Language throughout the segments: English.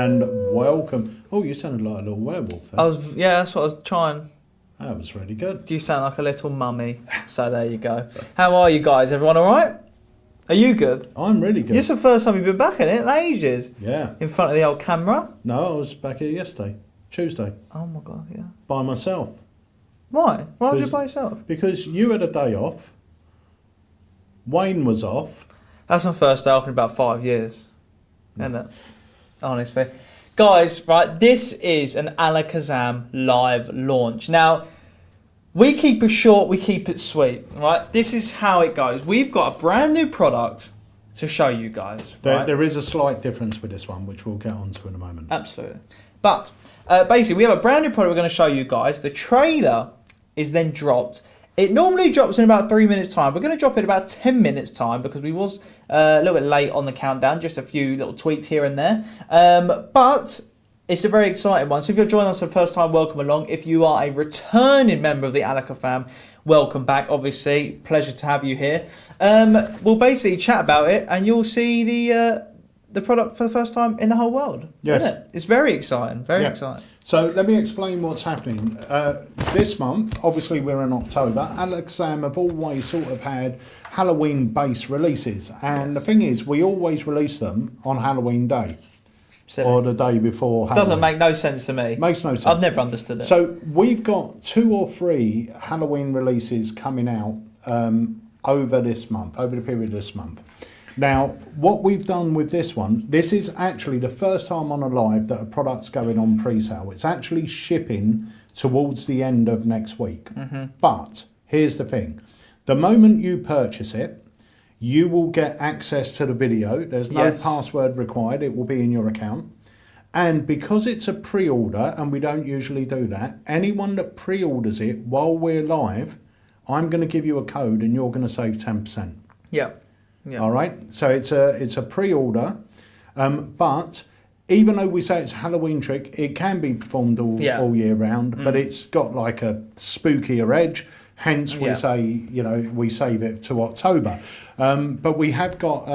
and welcome. Oh, you sounded like a little werewolf then. Yeah, that's what I was trying. That was really good. You sound like a little mummy. So there you go. How are you guys? Everyone all right? Are you good? I'm really good. This is the first time you've been back in it in ages. Yeah. In front of the old camera. No, I was back here yesterday, Tuesday. Oh my God, yeah. By myself. Why? Why was you by yourself? Because you had a day off. Wayne was off. That's my first day off in about 5 years. Isn't it? Honestly. Guys, right, this is an ALAKAZAM live launch. Now, we keep it short, we keep it sweet, right? This is how it goes. We've got a brand new product to show you guys. Right? There is a slight difference with this one, which we'll get onto in a moment. Absolutely. But basically, we have a brand new product we're going to show you guys. The trailer is then dropped. It normally drops in about 3 minutes time. We're going to drop it in about 10 minutes time because we was a little bit late on the countdown, just a few little tweaks here and there. But it's a very exciting one. So if you're joining us for the first time, welcome along. If you are a returning member of the Alaka fam, welcome back. Obviously, pleasure to have you here. We'll basically chat about it and you'll see the product for the first time in the whole world. Yes. It's very exciting, very exciting. So let me explain what's happening. This month, obviously we're in October, Alakazam have always sort of had Halloween-based releases. And the thing is, we always release them on Halloween Day. Silly. Or the day before Halloween. Doesn't make no sense to me. Makes no sense. I've never understood it. So we've got 2 or 3 Halloween releases coming out over this month, over the period of this month. Now, what we've done with this one, this is actually the first time on a live that a product's going on pre-sale. It's actually shipping towards the end of next week. But here's the thing. The moment you purchase it, you will get access to the video. There's no password required. It will be in your account. And because it's a pre-order, and we don't usually do that, anyone that pre-orders it while we're live, I'm going to give you a code and you're going to save 10%. Yeah. All right. So it's a pre-order, but even though we say it's a Halloween trick, it can be performed all year round. But it's got like a spookier edge. Hence, we say we save it to October. But we have got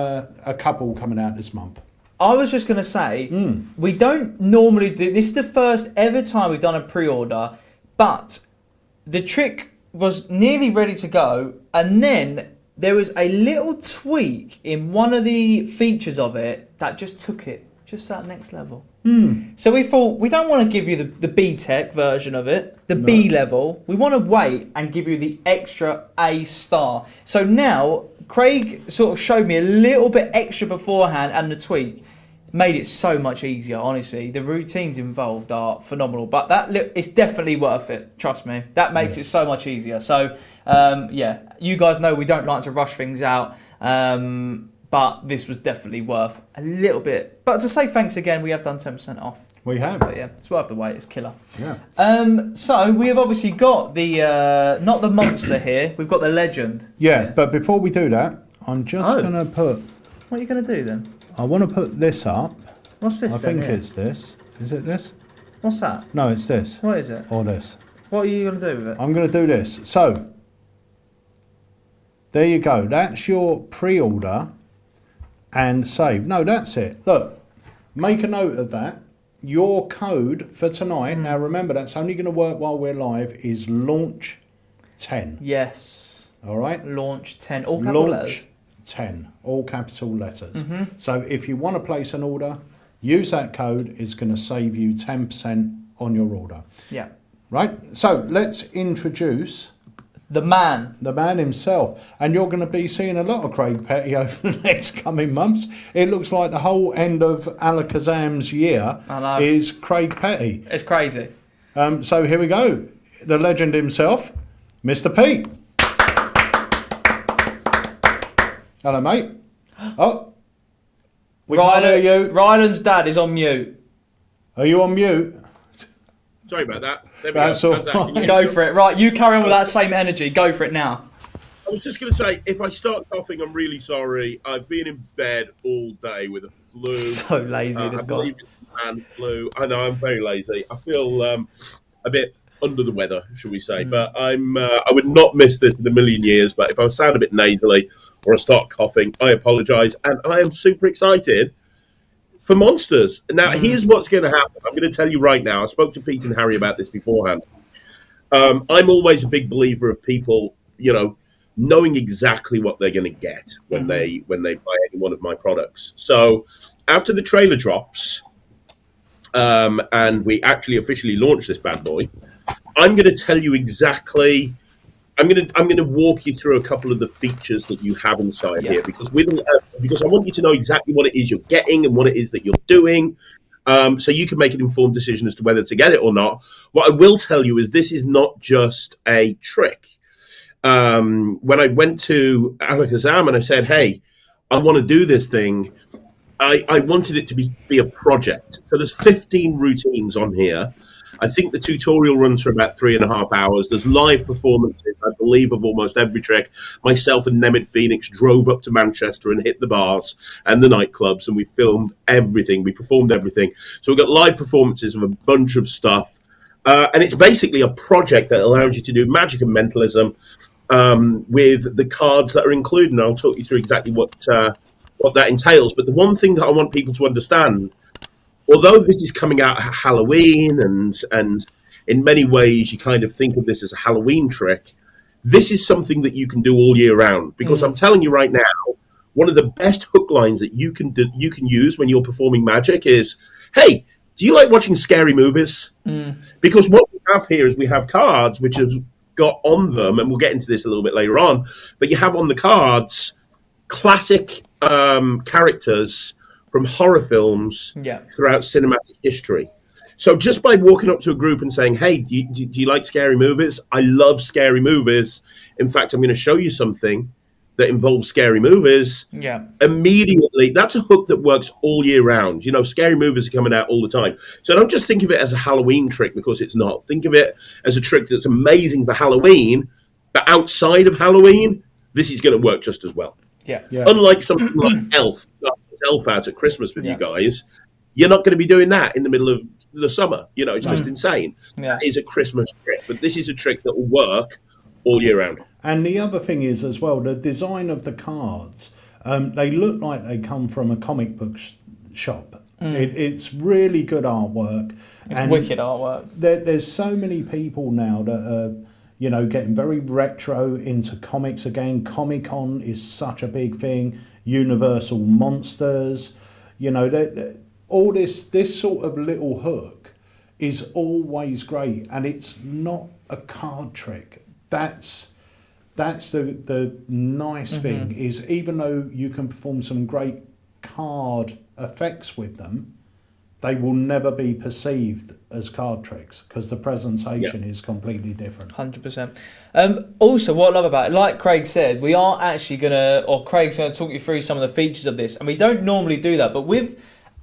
a couple coming out this month. I was just going to say we don't normally do this. Is the first ever time we've done a pre-order, but the trick was nearly ready to go, and then there was a little tweak in one of the features of it that just took it just that next level. So we thought, we don't want to give you the B-Tech version of it, the B level. We want to wait and give you the extra A star. So now, Craig sort of showed me a little bit extra beforehand, and the tweak made it so much easier, honestly. The routines involved are phenomenal, but it's definitely worth it, trust me. That makes it so much easier. So, you guys know we don't like to rush things out, but this was definitely worth a little bit. But to say thanks again, we have done 10% off. We have. But yeah, it's worth the wait, it's killer. Yeah. So we have obviously got the, not the monster here, we've got the legend. Yeah, but before we do that, I'm just going to put... What are you going to do then? I want to put this up. What's this? I think it's this. Is it this? What's that? No, it's this. What is it? Or this. What are you going to do with it? I'm going to do this. So, there you go. That's your pre-order and save. No, that's it. Look, make a note of that. Your code for tonight, now remember that's only going to work while we're live, is launch 10. Yes. All right? Launch 10. All capital letters. 10, all capital letters. So if you want to place an order, use that code. It's going to save you 10% on your order. Yeah. Right? So let's introduce the man. The man himself. And you're going to be seeing a lot of Craig Petty over the next coming months. It looks like the whole end of Alakazam's year is Craig Petty. It's crazy. So here we go. The legend himself, Mr. Pete. Hello, mate. Oh, we can't hear you. Ryland's dad is on mute. Are you on mute? Sorry about that. There we That's go. all right. Go for it. Right, you carry on with that same energy. Go for it now. I was just going to say, if I start coughing, I'm really sorry. I've been in bed all day with a flu. So lazy, this guy. And flu. I know, I'm very lazy. I feel a bit under the weather, should we say. But I would not miss this in a million years. But if I sound a bit nasally or I start coughing, I apologise. And I am super excited for monsters. Now, here's what's going to happen. I'm going to tell you right now. I spoke to Pete and Harry about this beforehand. I'm always a big believer of people, knowing exactly what they're going to get when they buy any one of my products. So after the trailer drops, and we actually officially launch this bad boy, I'm going to tell you exactly. I'm going to walk you through a couple of the features that you have inside here, because I want you to know exactly what it is you're getting and what it is that you're doing, so you can make an informed decision as to whether to get it or not. What I will tell you is this is not just a trick. When I went to AlakazamMagicUK and I said, "Hey, I want to do this thing," I wanted it to be a project. So there's 15 routines on here. I think the tutorial runs for about 3.5 hours. There's live performances, I believe, of almost every trick. Myself and Nemid Phoenix drove up to Manchester and hit the bars and the nightclubs, and we filmed everything. We performed everything. So we've got live performances of a bunch of stuff. And it's basically a project that allows you to do magic and mentalism with the cards that are included. And I'll talk you through exactly what that entails. But the one thing that I want people to understand, although this is coming out at Halloween, and in many ways you kind of think of this as a Halloween trick, this is something that you can do all year round. Because I'm telling you right now, one of the best hook lines that you can use when you're performing magic is, "Hey, do you like watching scary movies?" Because what we have here is we have cards which have got on them, and we'll get into this a little bit later on, but you have on the cards classic characters from horror films throughout cinematic history. So just by walking up to a group and saying, "Hey, do you like scary movies? I love scary movies. In fact, I'm going to show you something that involves scary movies." Immediately, that's a hook that works all year round. Scary movies are coming out all the time. So don't just think of it as a Halloween trick, because it's not. Think of it as a trick that's amazing for Halloween, but outside of Halloween, this is going to work just as well. Unlike something like Elf out at Christmas with you guys, you're not going to be doing that in the middle of the summer. It's just insane. That is a Christmas trick, but this is a trick that will work all year round. And the other thing is as well, the design of the cards, they look like they come from a comic book shop. It's really good artwork. It's wicked artwork. There's so many people now that are getting very retro into comics again. Comic-Con is such a big thing. Universal Monsters, all this sort of little hook is always great, and it's not a card trick. That's the nice thing, is even though you can perform some great card effects with them, they will never be perceived as card tricks, because the presentation is completely different. 100%. Also, what I love about it, like Craig said, we are actually Craig's going to talk you through some of the features of this, and we don't normally do that, but with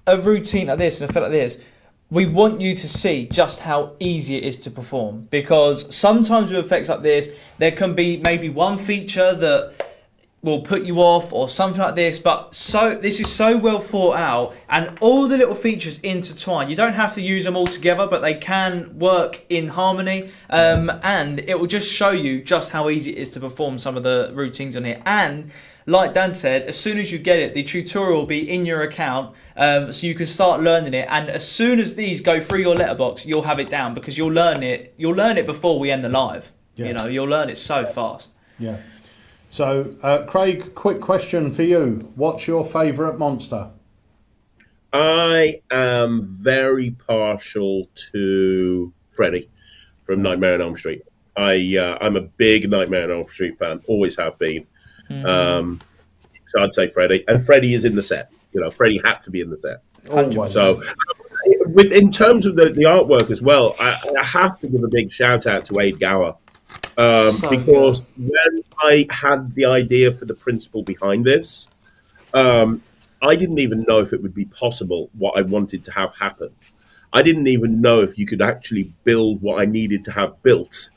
a routine like this and a fit like this, we want you to see just how easy it is to perform, because sometimes with effects like this, there can be maybe one feature that will put you off or something like this, but this is so well thought out, and all the little features intertwine. You don't have to use them all together, but they can work in harmony, and it will just show you just how easy it is to perform some of the routines on here. And like Dan said, as soon as you get it, the tutorial will be in your account, so you can start learning it, and as soon as these go through your letterbox, you'll have it down, because you'll learn it before we end the live. You'll learn it so fast. So, Craig, quick question for you. What's your favourite monster? I am very partial to Freddy from Nightmare on Elm Street. I'm a big Nightmare on Elm Street fan, always have been. So I'd say Freddy. And Freddy is in the set. Freddy had to be in the set. Always. So, in terms of the artwork as well, I have to give a big shout out to Aid Gower. Because when I had the idea for the principle behind this, I didn't even know if it would be possible what I wanted to have happen. I didn't even know if you could actually build what I needed to have built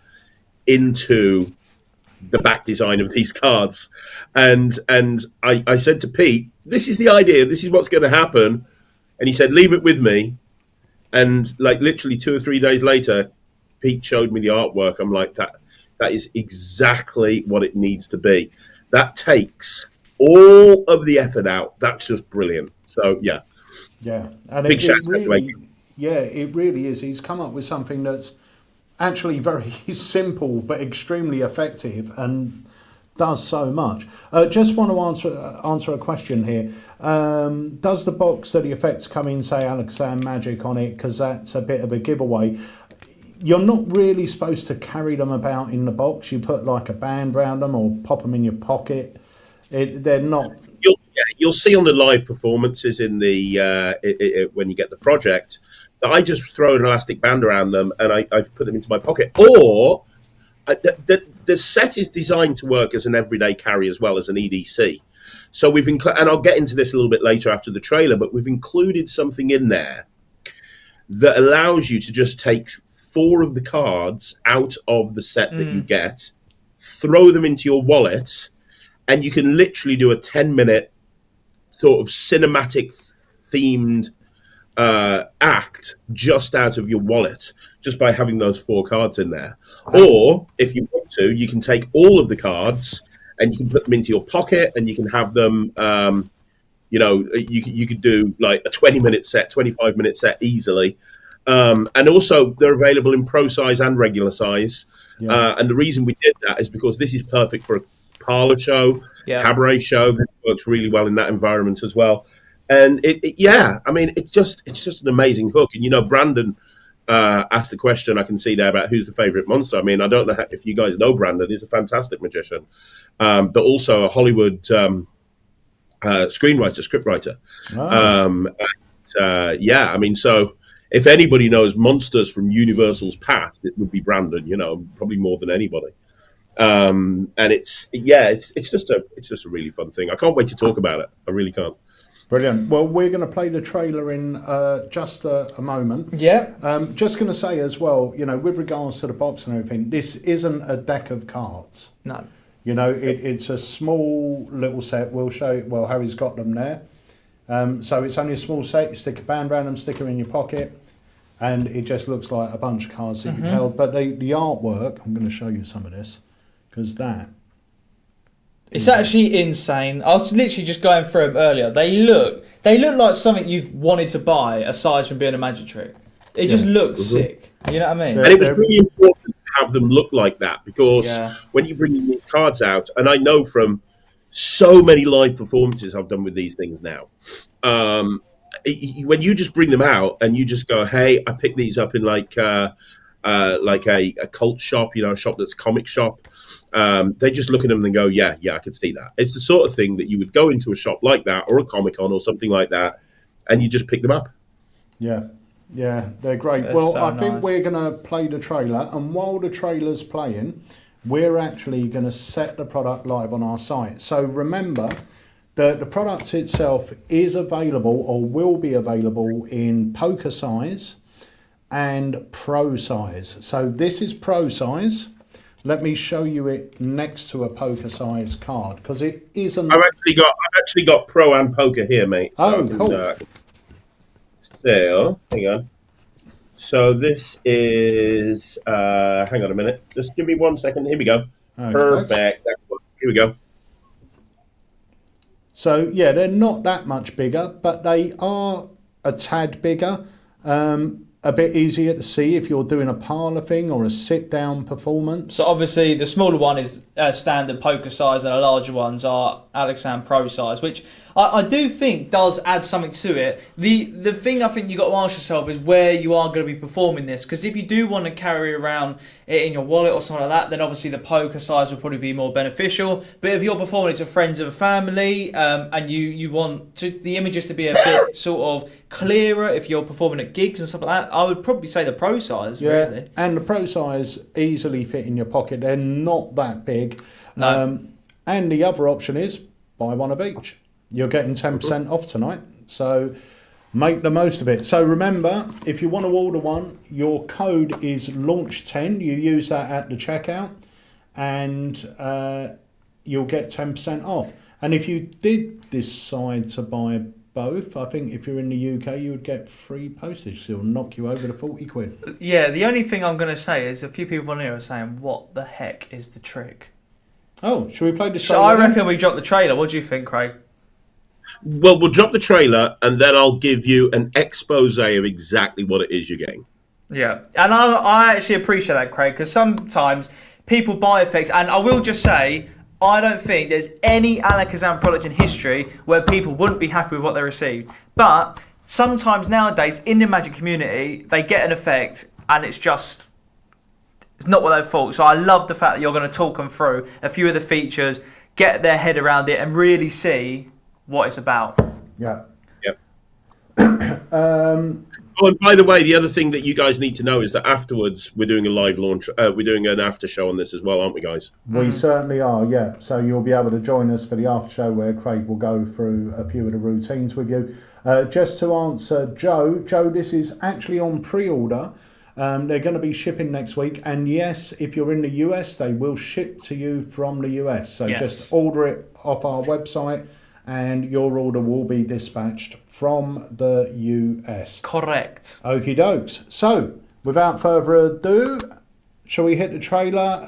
into the back design of these cards. And I said to Pete, "This is the idea, this is what's going to happen." And he said, "Leave it with me." And literally 2 or 3 days later, Pete showed me the artwork. I'm like, that is exactly what it needs to be. That takes all of the effort out. That's just brilliant. So, yeah. Yeah, and Big it shout out to really, Adrian. yeah, it really is. He's come up with something that's actually very simple but extremely effective and does so much. Just want to answer a question here. Does the box that the effects come in say Alakazam Magic on it? Because that's a bit of a giveaway. You're not really supposed to carry them about in the box. You put like a band around them or pop them in your pocket. They're not. You'll see on the live performances in the when you get the project that I just throw an elastic band around them and I've put them into my pocket. Or the set is designed to work as an everyday carry as well as an EDC. So we've and I'll get into this a little bit later after the trailer, but we've included something in there that allows you to just take 4 of the cards out of the set that you get, throw them into your wallet, and you can literally do a 10-minute sort of cinematic themed act just out of your wallet, just by having those 4 cards in there. Or if you want to, you can take all of the cards and you can put them into your pocket and you can have them, you could do like a 20-minute set, 25-minute set easily. And also they're available in pro size and regular size. Yeah. And the reason we did that is because this is perfect for a parlor show, cabaret show. This works really well in that environment as well. And it's just an amazing hook. And Brandon asked the question I can see there about who's the favorite monster. I mean, I don't know if you guys know Brandon. He's a fantastic magician, but also a Hollywood scriptwriter. Oh. So if anybody knows monsters from Universal's past, it would be Brandon. Probably more than anybody. And it's just a really fun thing. I can't wait to talk about it. I really can't. Brilliant. Well, we're going to play the trailer in just a moment. Yeah. Just going to say as well, with regards to the box and everything, this isn't a deck of cards. No. It's a small little set. We'll show you. Well, Harry's got them there. So it's only a small set. You stick a band around them, stick them in your pocket, and it just looks like a bunch of cards that you've held. But the artwork, I'm going to show you some of this, because it's actually insane. I was literally just going through them earlier. They look like something you've wanted to buy aside from being a magic trick. It just looks sick. You know what I mean? And it was really important to have them look like that because when you bring these cards out, and I know from so many live performances I've done with these things now, when you just bring them out and you just go, hey, I picked these up in like a cult shop, a shop that's comic shop. They just look at them and go, yeah, I can see that. It's the sort of thing that you would go into a shop like that or a Comic-Con or something like that and you just pick them up. Yeah, they're great. I think we're going to play the trailer, and while the trailer's playing, we're actually going to set the product live on our site. So remember that the product itself is available or will be available in poker size and pro size. So this is pro size. Let me show you it next to a poker size card because it isn't. I've actually got pro and poker here, mate. So cool. So hang on. So this is. Hang on a minute. Just give me 1 second. Here we go. Okay. Perfect. Here we go. So yeah, they're not that much bigger, but they are a tad bigger. A bit easier to see if you're doing a parlour thing or a sit-down performance. So obviously the smaller one is standard poker size and the larger ones are Alakazam Pro size, which I do think does add something to it. The thing I think you got to ask yourself is where you are going to be performing this, because if you do want to carry around it in your wallet or something like that, then obviously the poker size will probably be more beneficial. But if you're performing it to friends of a family and you want the images to be a bit sort of clearer if you're performing at gigs and stuff like that, I would probably say the pro size. Yeah, really. And the pro size easily fit in your pocket. They're not that big. No. And the other option is buy one of each. You're getting 10% off tonight, so make the most of it. So remember, if you want to order one, your code is launch10. You use that at the checkout, and you'll get 10% off. And if you did decide to buy both, I think if you're in the UK, you would get free postage. So it'll knock you over the 40 quid. Yeah, the only thing I'm going to say is a few people on here are saying, what the heck is the trick? Oh, should we play the trailer? So I reckon we drop the trailer. What do you think, Craig? Well, we'll drop the trailer, and then I'll give you an expose of exactly what it is you're getting. Yeah, and I actually appreciate that, Craig, because sometimes people buy effects, and I will just say, I don't think there's any ALAKAZAM product in history where people wouldn't be happy with what they received. But sometimes nowadays, in the Magic community, they get an effect, and it's not what they thought. So I love the fact that you're going to talk them through a few of the features, get their head around it, and really see what it's about. Yeah. Yep. Oh, and by the way, the other thing that you guys need to know is that afterwards we're doing a live launch. We're doing an after show on this as well, aren't we, guys? We certainly are, yeah. So you'll be able to join us for the after show where Craig will go through a few of the routines with you. Just to answer Joe, this is actually on pre-order. They're going to be shipping next week. And yes, if you're in the US, they will ship to you from the US. So just order it off our website, and your order will be dispatched from the US. Correct. Okie dokes. So, without further ado, shall we hit the trailer?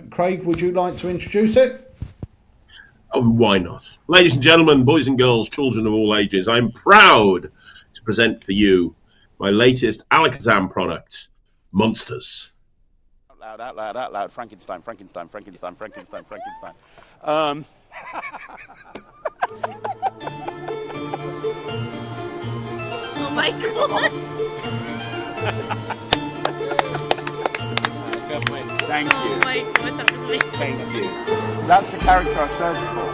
Craig, would you like to introduce it? Oh, why not? Ladies and gentlemen, boys and girls, children of all ages, I'm proud to present for you my latest AlakazamM product, Monsters. Out loud. Frankenstein. Oh my god! Thank you. Oh my god, that was amazing. Thank you. That's the character I searched for.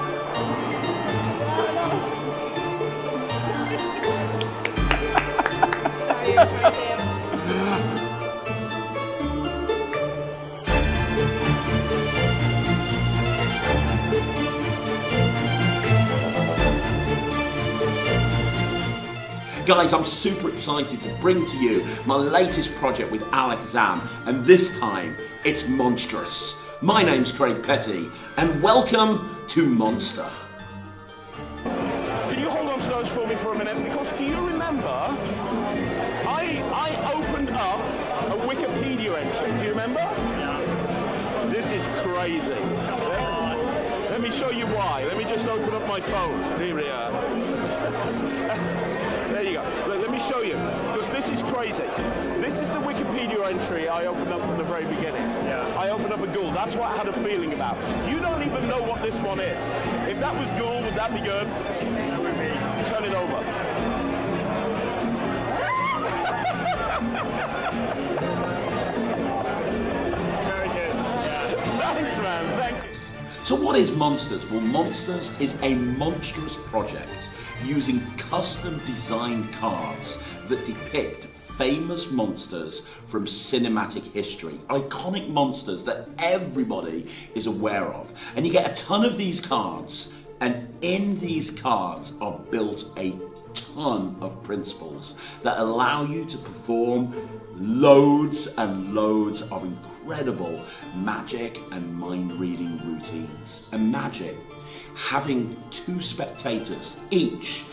Guys, I'm super excited to bring to you my latest project with AlakazamM, and this time it's monstrous. My name's Craig Petty, and welcome to Monster. Can you hold on to those for me for a minute? Because do you remember, I opened up a Wikipedia entry. Do you remember? Yeah. This is crazy. Let me show you why. Let me just open up my phone. Here we are. There you go. Let me show you, because this is crazy. This is the Wikipedia entry I opened up from the very beginning. Yeah. I opened up a ghoul. That's what I had a feeling about. You don't even know what this one is. If that was ghoul, would that be good? That would be. Turn it over. Very good. Yeah. Thanks, man. Thank you. So what is Monsters? Well, Monsters is a monstrous project using custom designed cards that depict famous monsters from cinematic history, iconic monsters that everybody is aware of. And you get a ton of these cards, and in these cards are built a ton of principles that allow you to perform loads and loads of incredible magic and mind-reading routines. Imagine having two spectators each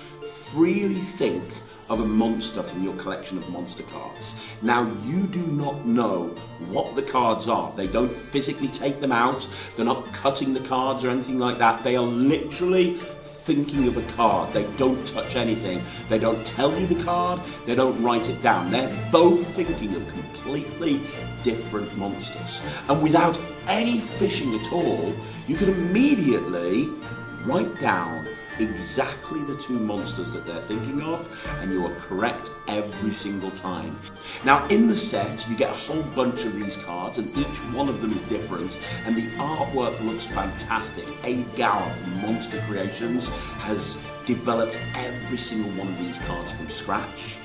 freely think of a monster from your collection of monster cards. Now, you do not know what the cards are. They don't physically take them out. They're not cutting the cards or anything like that. They are literally thinking of a card. They don't touch anything. They don't tell you the card. They don't write it down. They're both thinking of completely different monsters. And without any fishing at all, you can immediately write down exactly the two monsters that they're thinking of, and you are correct every single time. Now, in the set, you get a whole bunch of these cards, and each one of them is different, and the artwork looks fantastic. Abe Gower from Monster Creations has developed every single one of these cards from scratch,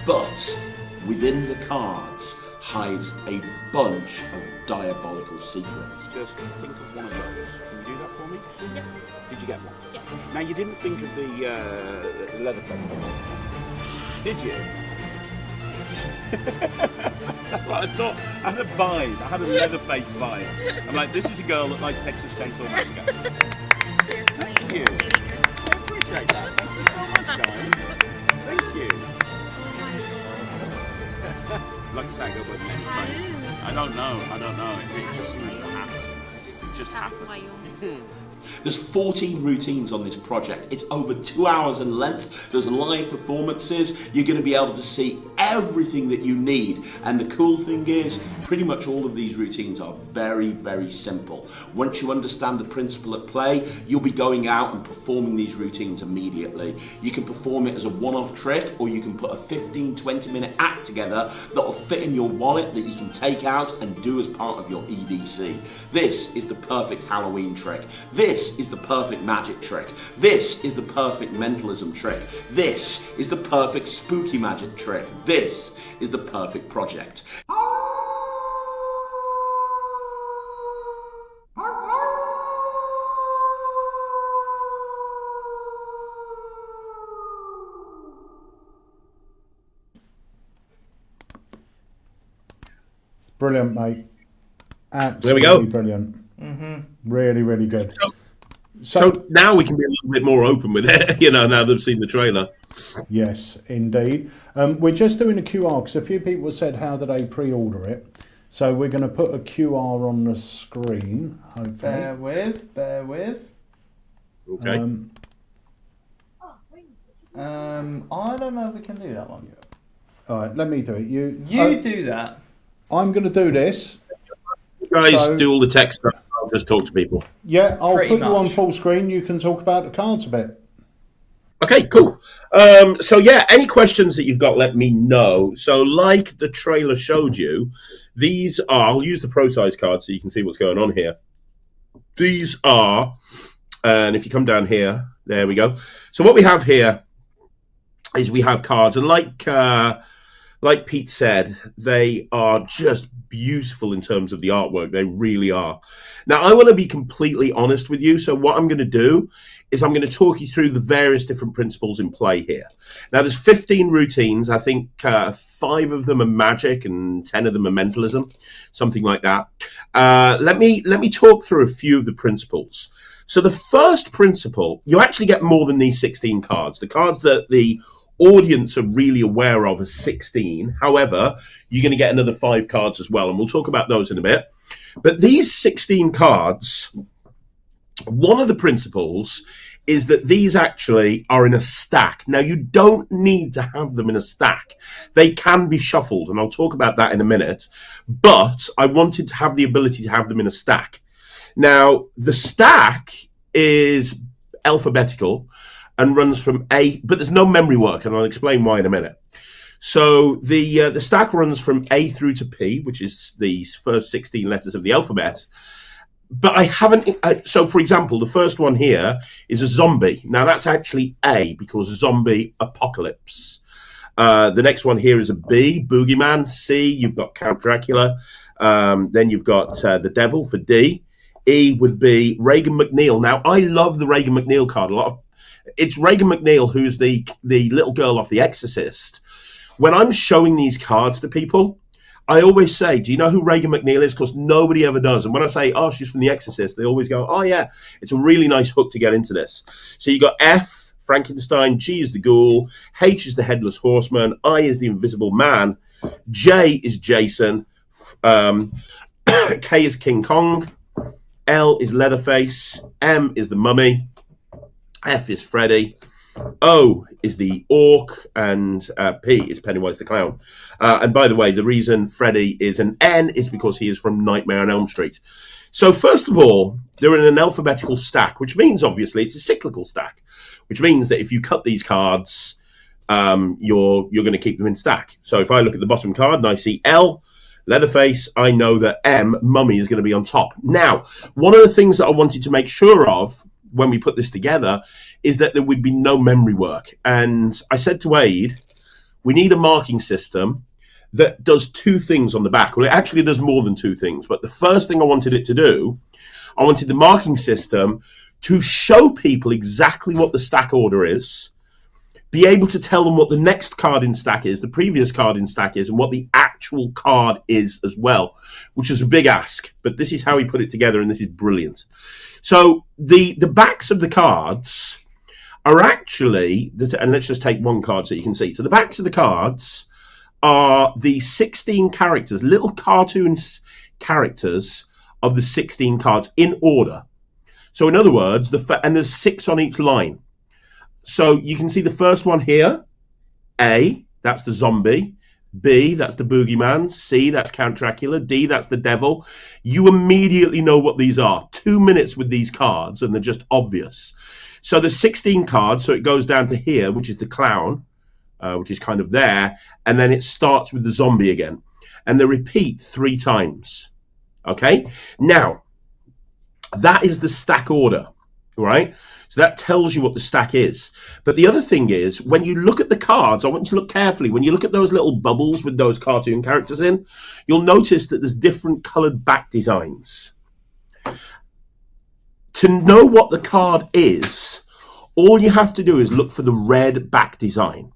but within the cards hides a bunch of diabolical secrets. Just think of one of those. Can you do that for me? Yep. Did you get one? Yes. Now, you didn't think of the leather face, did you? Well, I thought, I had a vibe, I had a leather face vibe. I'm like, this is a girl that likes Texas Chainsaw Massacre. Thank you. I appreciate that. Thank you so much, guys. Thank you. Like I say, I go by the name of Frank. I don't know. It just seems to happen. It just That's happened. why you There's 14 routines on this project. It's over 2 hours in length. There's live performances. You're going to be able to see everything that you need. And the cool thing is, pretty much all of these routines are very, very simple. Once you understand the principle at play, you'll be going out and performing these routines immediately. You can perform it as a one-off trick, or you can put a 15-20 minute act together that'll fit in your wallet that you can take out and do as part of your EDC. This is the perfect Halloween trick. This is the perfect magic trick. This is the perfect mentalism trick. This is the perfect spooky magic trick. This is the perfect project. Brilliant, mate. Absolutely There we go. Brilliant. Really, really good. So now we can be a little bit more open with it, now they've seen the trailer. Yes, indeed. We're just doing a QR because a few people said how do they pre-order it. So we're going to put a QR on the screen, hopefully. Bear with. Okay. I don't know if we can do that one. All right, let me do it. You do that. I'm going to do this. You guys So- do all the tech stuff. I'll just talk to people. Yeah, I'll Pretty put you on much. full screen. You can talk about the cards a bit. Okay, cool. So yeah, any questions that you've got, let me know. So like the trailer showed you, these are, I'll use the pro size card so you can see what's going on here. These are, and if you come down here, there we go. So what we have here is we have cards, and like Pete said, they are just beautiful in terms of the artwork. They really are. Now, I want to be completely honest with you. So what I'm going to do is I'm going to talk you through the various different principles in play here. Now, there's 15 routines. I think 5 of them are magic and 10 of them are mentalism, something like that. Let me talk through a few of the principles. So the first principle, you actually get more than these 16 cards. The cards that the audience are really aware of as 16. However, you're going to get another 5 cards as well, and we'll talk about those in a bit. But these 16 cards, one of the principles is that these actually are in a stack. Now, you don't need to have them in a stack. They can be shuffled, and I'll talk about that in a minute. But I wanted to have the ability to have them in a stack. Now, the stack is alphabetical and runs from A, but there's no memory work, and I'll explain why in a minute. So the stack runs from A through to P, which is these first 16 letters of the alphabet. But I haven't. So, for example, the first one here is a zombie. Now, that's actually A because zombie apocalypse. The next one here is a B, boogeyman. C, you've got Count Dracula. Then you've got the devil for D. E would be Reagan McNeil. Now, I love the Reagan McNeil card. It's Reagan McNeil, who's the little girl off The Exorcist. When I'm showing these cards to people, I always say, do you know who Reagan McNeil is? Because nobody ever does. And when I say, oh, she's from The Exorcist, they always go, oh, yeah, it's a really nice hook to get into this. So you got F, Frankenstein, G is the ghoul, H is the headless horseman, I is the invisible man, J is Jason, K is King Kong, L is Leatherface, M is the mummy, F is Freddy, O is the orc, and P is Pennywise the clown. And by the way, the reason Freddy is an N is because he is from Nightmare on Elm Street. So first of all, they're in an alphabetical stack, which means obviously it's a cyclical stack, which means that if you cut these cards, you're going to keep them in stack. So if I look at the bottom card and I see L, Leatherface, I know that M, Mummy, is going to be on top. Now, one of the things that I wanted to make sure of when we put this together is that there would be no memory work. And I said to Aid, we need a marking system that does 2 things on the back. Well, it actually does more than 2 things. But the first thing I wanted it to do, I wanted the marking system to show people exactly what the stack order is, be able to tell them what the next card in stack is, the previous card in stack is, and what the actual card is as well, which was a big ask. But this is how he put it together, and this is brilliant. So the backs of the cards are actually, and let's just take one card so you can see. So the backs of the cards are the 16 characters, little cartoon characters of the 16 cards in order. So in other words, and there's 6 on each line. So you can see the first one here. A, that's the zombie. B, that's the boogeyman. C, that's Count Dracula. D, that's the devil. You immediately know what these are. 2 minutes with these cards, and they're just obvious. So there's 16 cards, so it goes down to here, which is the clown, which is kind of there, and then it starts with the zombie again. And they repeat 3 times. Okay? Now, that is the stack order, right? So that tells you what the stack is. But the other thing is, when you look at the cards, I want you to look carefully. When you look at those little bubbles with those cartoon characters in, you'll notice that there's different coloured back designs. To know what the card is, all you have to do is look for the red back design.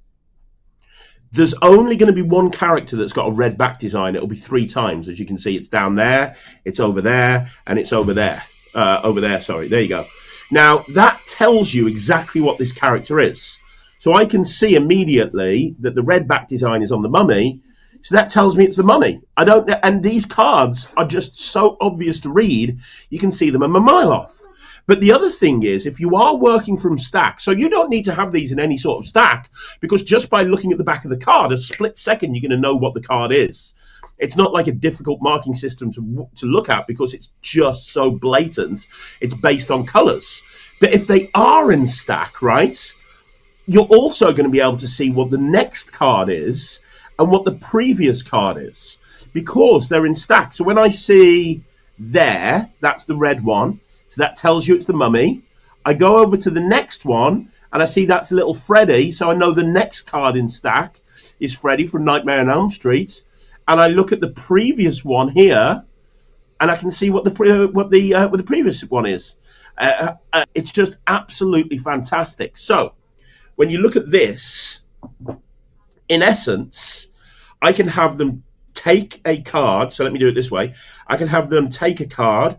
There's only going to be one character that's got a red back design. It'll be 3 times. As you can see, it's down there, it's over there, and it's over there. There you go. Now, that tells you exactly what this character is. So I can see immediately that the red back design is on the mummy. So that tells me it's the mummy. And these cards are just so obvious to read, you can see them a mile off. But the other thing is, if you are working from stack, so you don't need to have these in any sort of stack, because just by looking at the back of the card, a split second, you're going to know what the card is. It's not like a difficult marking system to look at, because it's just so blatant. It's based on colors. But if they are in stack, right, you're also going to be able to see what the next card is and what the previous card is, because they're in stack. So when I see there, that's the red one. So that tells you it's the mummy. I go over to the next one and I see that's little Freddy. So I know the next card in stack is Freddy from Nightmare on Elm Street. And I look at the previous one here, and I can see what the previous one is. It's just absolutely fantastic. So when you look at this, in essence, I can have them take a card. So let me do it this way. I can have them take a card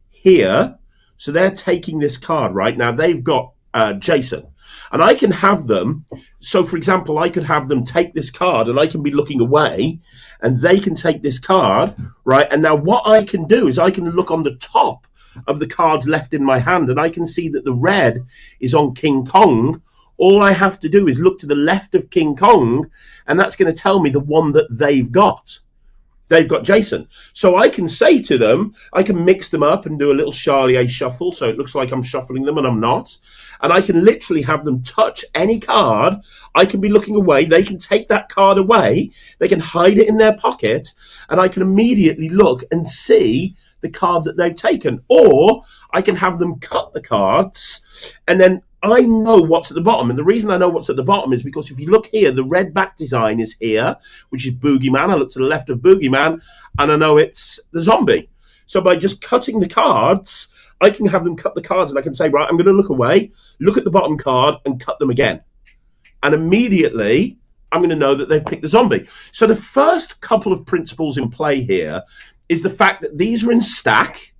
here. So they're taking this card, right? Now they've got Jason. And I can have them, so for example, I could have them take this card and I can be looking away and they can take this card, right? And now what I can do is I can look on the top of the cards left in my hand and I can see that the red is on King Kong. All I have to do is look to the left of King Kong and that's going to tell me the one that they've got. They've got Jason. So I can say to them, I can mix them up and do a little Charlier shuffle. So it looks like I'm shuffling them and I'm not. And I can literally have them touch any card. I can be looking away. They can take that card away. They can hide it in their pocket. And I can immediately look and see the card that they've taken. Or I can have them cut the cards and then I know what's at the bottom. And the reason I know what's at the bottom is because if you look here, the red back design is here, which is Boogeyman. I look to the left of Boogeyman and I know it's the zombie. So by just cutting the cards, I can have them cut the cards and I can say, right, I'm going to look away, look at the bottom card and cut them again. And immediately I'm going to know that they've picked the zombie. So the first couple of principles in play here is the fact that these are in stack.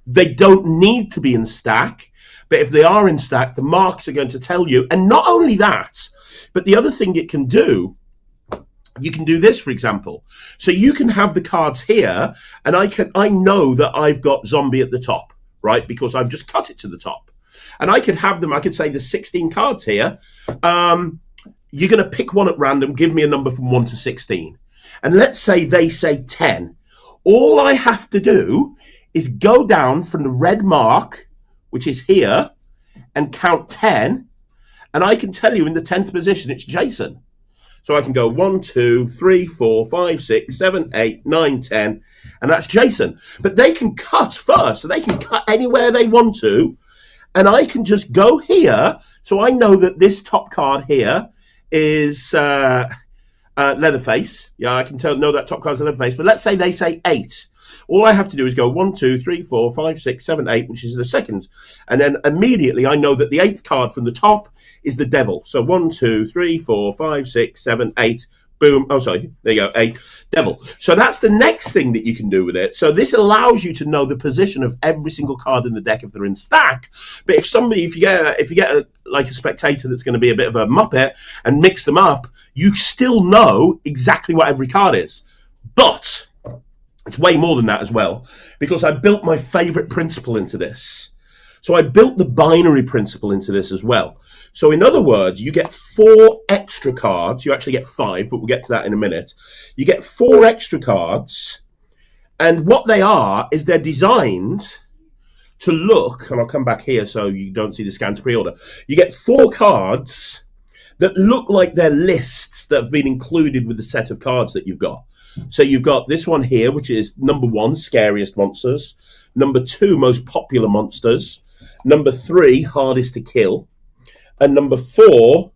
They don't need to be in stack. But if they are in stack, the marks are going to tell you. And not only that, but the other thing it can do, you can do this, for example. So you can have the cards here, and I know that I've got zombie at the top, right? Because I've just cut it to the top. And I could have them, I could say there's 16 cards here. You're going to pick one at random, give me a number from 1 to 16. And let's say they say 10. All I have to do is go down from the red mark, which is here, and count 10, and I can tell you in the 10th position, it's Jason. So I can go 1, 2, 3, 4, 5, 6, 7, 8, 9, 10, and that's Jason. But they can cut first, so they can cut anywhere they want to, and I can just go here, so I know that this top card here is Leatherface. Yeah, I can know that top card's Leatherface, but let's say they say 8. All I have to do is go 1, 2, 3, 4, 5, 6, 7, 8, which is the second. And then immediately I know that the 8th card from the top is the devil. So 1, 2, 3, 4, 5, 6, 7, 8. Boom. Oh, sorry. There you go. 8. Devil. So that's the next thing that you can do with it. So this allows you to know the position of every single card in the deck if they're in stack. But if you get like a spectator that's going to be a bit of a muppet and mix them up, you still know exactly what every card is. But it's way more than that as well, because I built my favorite principle into this. So I built the binary principle into this as well. So in other words, you get 4 extra cards. You actually get 5, but we'll get to that in a minute. You get 4 extra cards. And what they are is they're designed to look, and I'll come back here so you don't see the scan to pre-order. You get 4 cards that look like they're lists that have been included with the set of cards that you've got. So you've got this one here, which is number 1, scariest monsters. Number 2, most popular monsters. Number 3, hardest to kill. And number 4,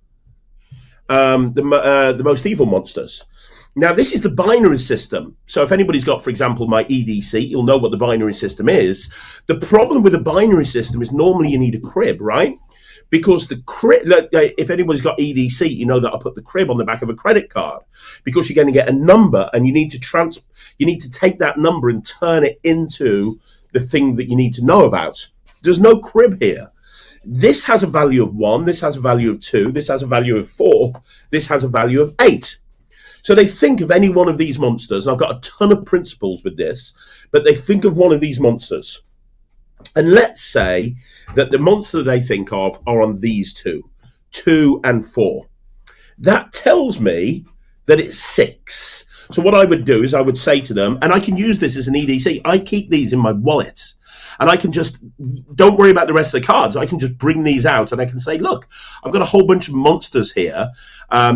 the most evil monsters. Now, this is the binary system. So if anybody's got, for example, my EDC, you'll know what the binary system is. The problem with a binary system is normally you need a crib, right? Because the crib, if anybody's got EDC, you know that I put the crib on the back of a credit card because you're going to get a number and you need to take that number and turn it into the thing that you need to know about. There's no crib here. This has a value of 1, this has a value of 2, this has a value of 4, this has a value of 8. So they think of any one of these monsters, and I've got a ton of principles with this, but they think of one of these monsters. And let's say that the monster they think of are on these 2 and 4. That tells me that it's 6. So what I would do is I would say to them, and I can use this as an EDC, I keep these in my wallet. And I can just, don't worry about the rest of the cards. I can just bring these out and I can say, look, I've got a whole bunch of monsters here.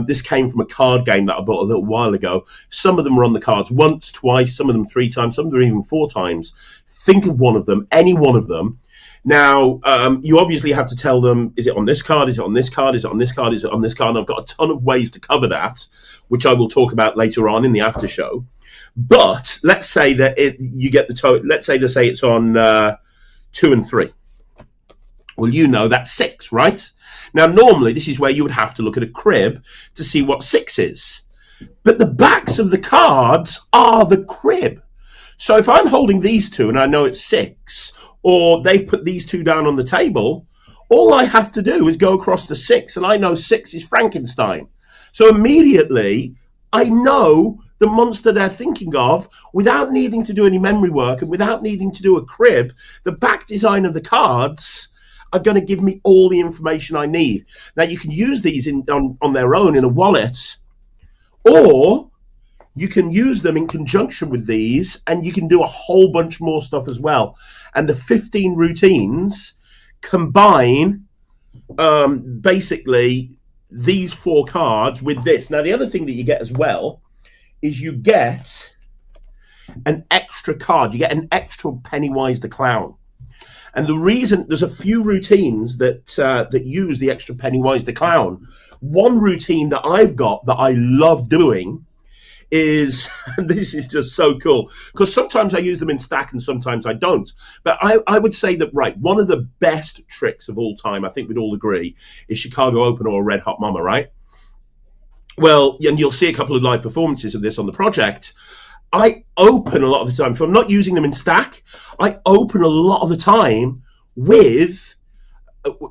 This came from a card game that I bought a little while ago. Some of them are on the cards once, twice, some of them 3 times, some of them even 4 times. Think of one of them, any one of them. Now, you obviously have to tell them, is it on this card? Is it on this card? Is it on this card? Is it on this card? And I've got a ton of ways to cover that, which I will talk about later on in the after show. But let's say that you get the total. Let's say it's on 2 and 3. Well, you know that's 6, right? Now, normally this is where you would have to look at a crib to see what 6 is. But the backs of the cards are the crib. So if I'm holding these 2 and I know it's 6, or they've put these 2 down on the table, all I have to do is go across to 6, and I know 6 is Frankenstein. So immediately I know the monster they're thinking of without needing to do any memory work and without needing to do a crib. The back design of the cards are going to give me all the information I need. Now, you can use these on their own in a wallet, or you can use them in conjunction with these, and you can do a whole bunch more stuff as well. And the 15 routines combine basically these 4 cards with this. Now, the other thing that you get as well is you get an extra card. You get an extra Pennywise the Clown. And the reason, there's a few routines that use the extra Pennywise the Clown. One routine that I've got that I love doing is, and this is just so cool, because sometimes I use them in stack and sometimes I don't. But I would say that, right, one of the best tricks of all time, I think we'd all agree, is Chicago Open or Red Hot Mama, right? Well, and you'll see a couple of live performances of this on the project. I open a lot of the time, if I'm not using them in stack, I open a lot of the time with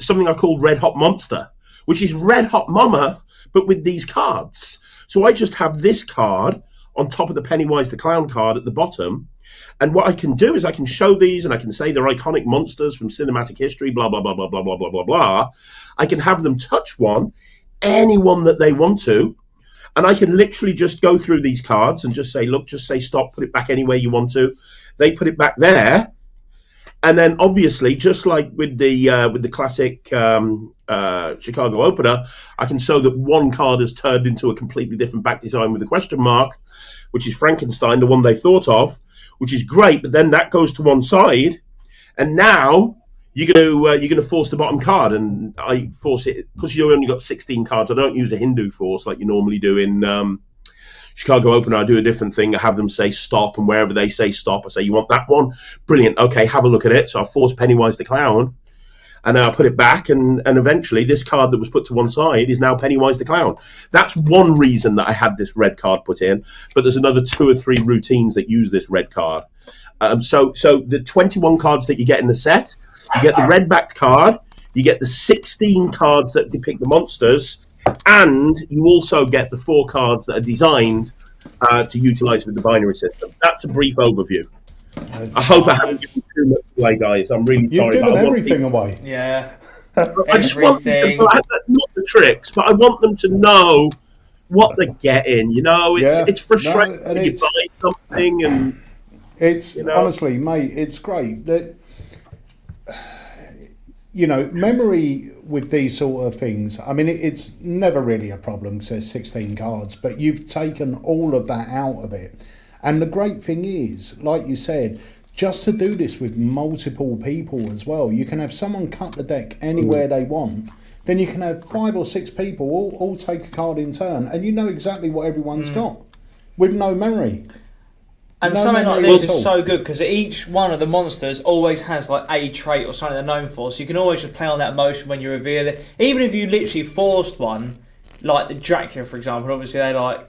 something I call Red Hot Monster, which is Red Hot Mama, but with these cards. So I just have this card on top of the Pennywise the Clown card at the bottom. And what I can do is I can show these and I can say they're iconic monsters from cinematic history, blah, blah, blah, blah, blah, blah, blah, blah, blah. I can have them touch one, anyone that they want to. And I can literally just go through these cards and just say, look, just say stop, put it back anywhere you want to. They put it back there. And then obviously, just like with the classic Chicago opener, I can show that one card has turned into a completely different back design with a question mark, which is Frankenstein, the one they thought of, which is great. But then that goes to one side, and now you're going to force the bottom card, and I force it because you only got 16 cards. I don't use a Hindu force like you normally do in Chicago Open. I do a different thing. I have them say stop, and wherever they say stop, I say, you want that one? Brilliant. Okay, have a look at it. So I force Pennywise the Clown, and then I put it back, and eventually this card that was put to one side is now Pennywise the Clown. That's one reason that I had this red card put in, but there's another 2 or 3 routines that use this red card. So the 21 cards that you get in the set, you get the red-backed card, you get the 16 cards that depict the monsters, and you also get the 4 cards that are designed to utilize with the binary system. That's a brief overview. I hope I haven't given too much away, guys. I'm really You've sorry. given but I want everything away. Yeah. I just want them to Everything. not the tricks, but I want them to know what they're getting. You know, Yeah. it's frustrating No, and when you it's- buy something and It's you know. honestly, mate, it's great that memory with these sort of things. I mean, it's never really a problem because there's 16 cards, but you've taken all of that out of it. And the great thing is, like you said, just to do this with multiple people as well. You can have someone cut the deck anywhere they want. Then you can have 5 or 6 people all take a card in turn, and you know exactly what everyone's got with no memory. And No something like memory this at is all. so good because each one of the monsters always has like a trait or something they're known for. So you can always just play on that emotion when you reveal it. Even if you literally forced one, like the Dracula, for example, obviously they like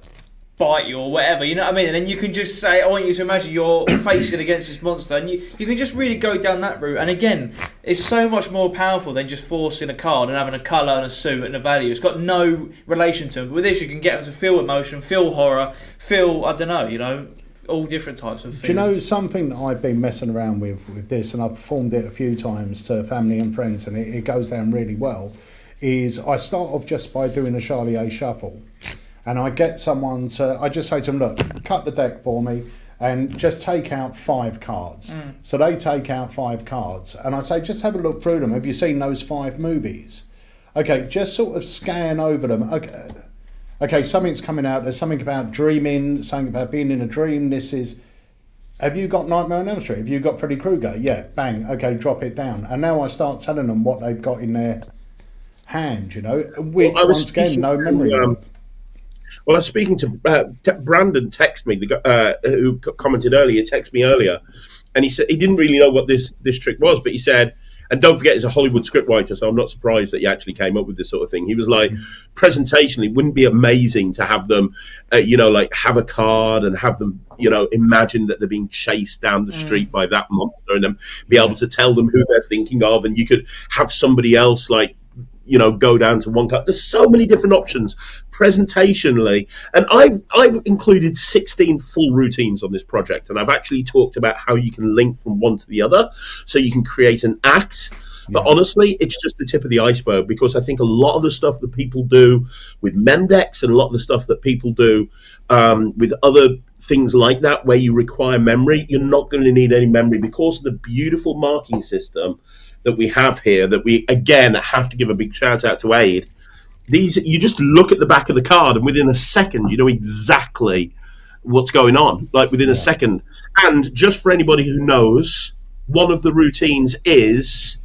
bite you or whatever, you know what I mean? And then you can just say, I want you to imagine you're facing against this monster, and you can just really go down that route. And again, it's so much more powerful than just forcing a card and having a colour and a suit and a value. It's got no relation to them. But with this, you can get them to feel emotion, feel horror, feel, I don't know, all different types of things. Do you know something that I've been messing around with this, and I've performed it a few times to family and friends, and it goes down really well, is I start off just by doing a Charlie A shuffle. And I get someone to, I just say to them, look, cut the deck for me and just take out 5 cards. So they take out 5 cards. And I say, just have a look through them. Have you seen those 5 movies? Okay, just sort of scan over them. Okay, something's coming out. There's something about dreaming, something about being in a dream. This is, have you got Nightmare on Elm Street? Have you got Freddy Krueger? Yeah, bang. Okay, drop it down. And now I start telling them what they've got in their hand, which, Well, once again, no memory. Well, I was speaking to Brandon. Text me, who commented earlier. Texted me earlier, and he said he didn't really know what this trick was, but he said, and don't forget, he's a Hollywood scriptwriter, so I'm not surprised that he actually came up with this sort of thing. He was like, presentationally, wouldn't it be amazing to have them, like have a card and have them, imagine that they're being chased down the street by that monster, and then be able to tell them who they're thinking of, and you could have somebody else like, go down to one card. There's so many different options presentationally, and I've included 16 full routines on this project, and I've actually talked about how you can link from one to the other, so you can create an act. But honestly, it's just the tip of the iceberg, because I think a lot of the stuff that people do with Mendex and a lot of the stuff that people do with other things like that, where you require memory, you're not going to need any memory because of the beautiful marking system that we have here, that we, again, have to give a big shout out to Aid. These, you just look at the back of the card and within a second, you know exactly what's going on, like within a second. And just for anybody who knows, one of the routines is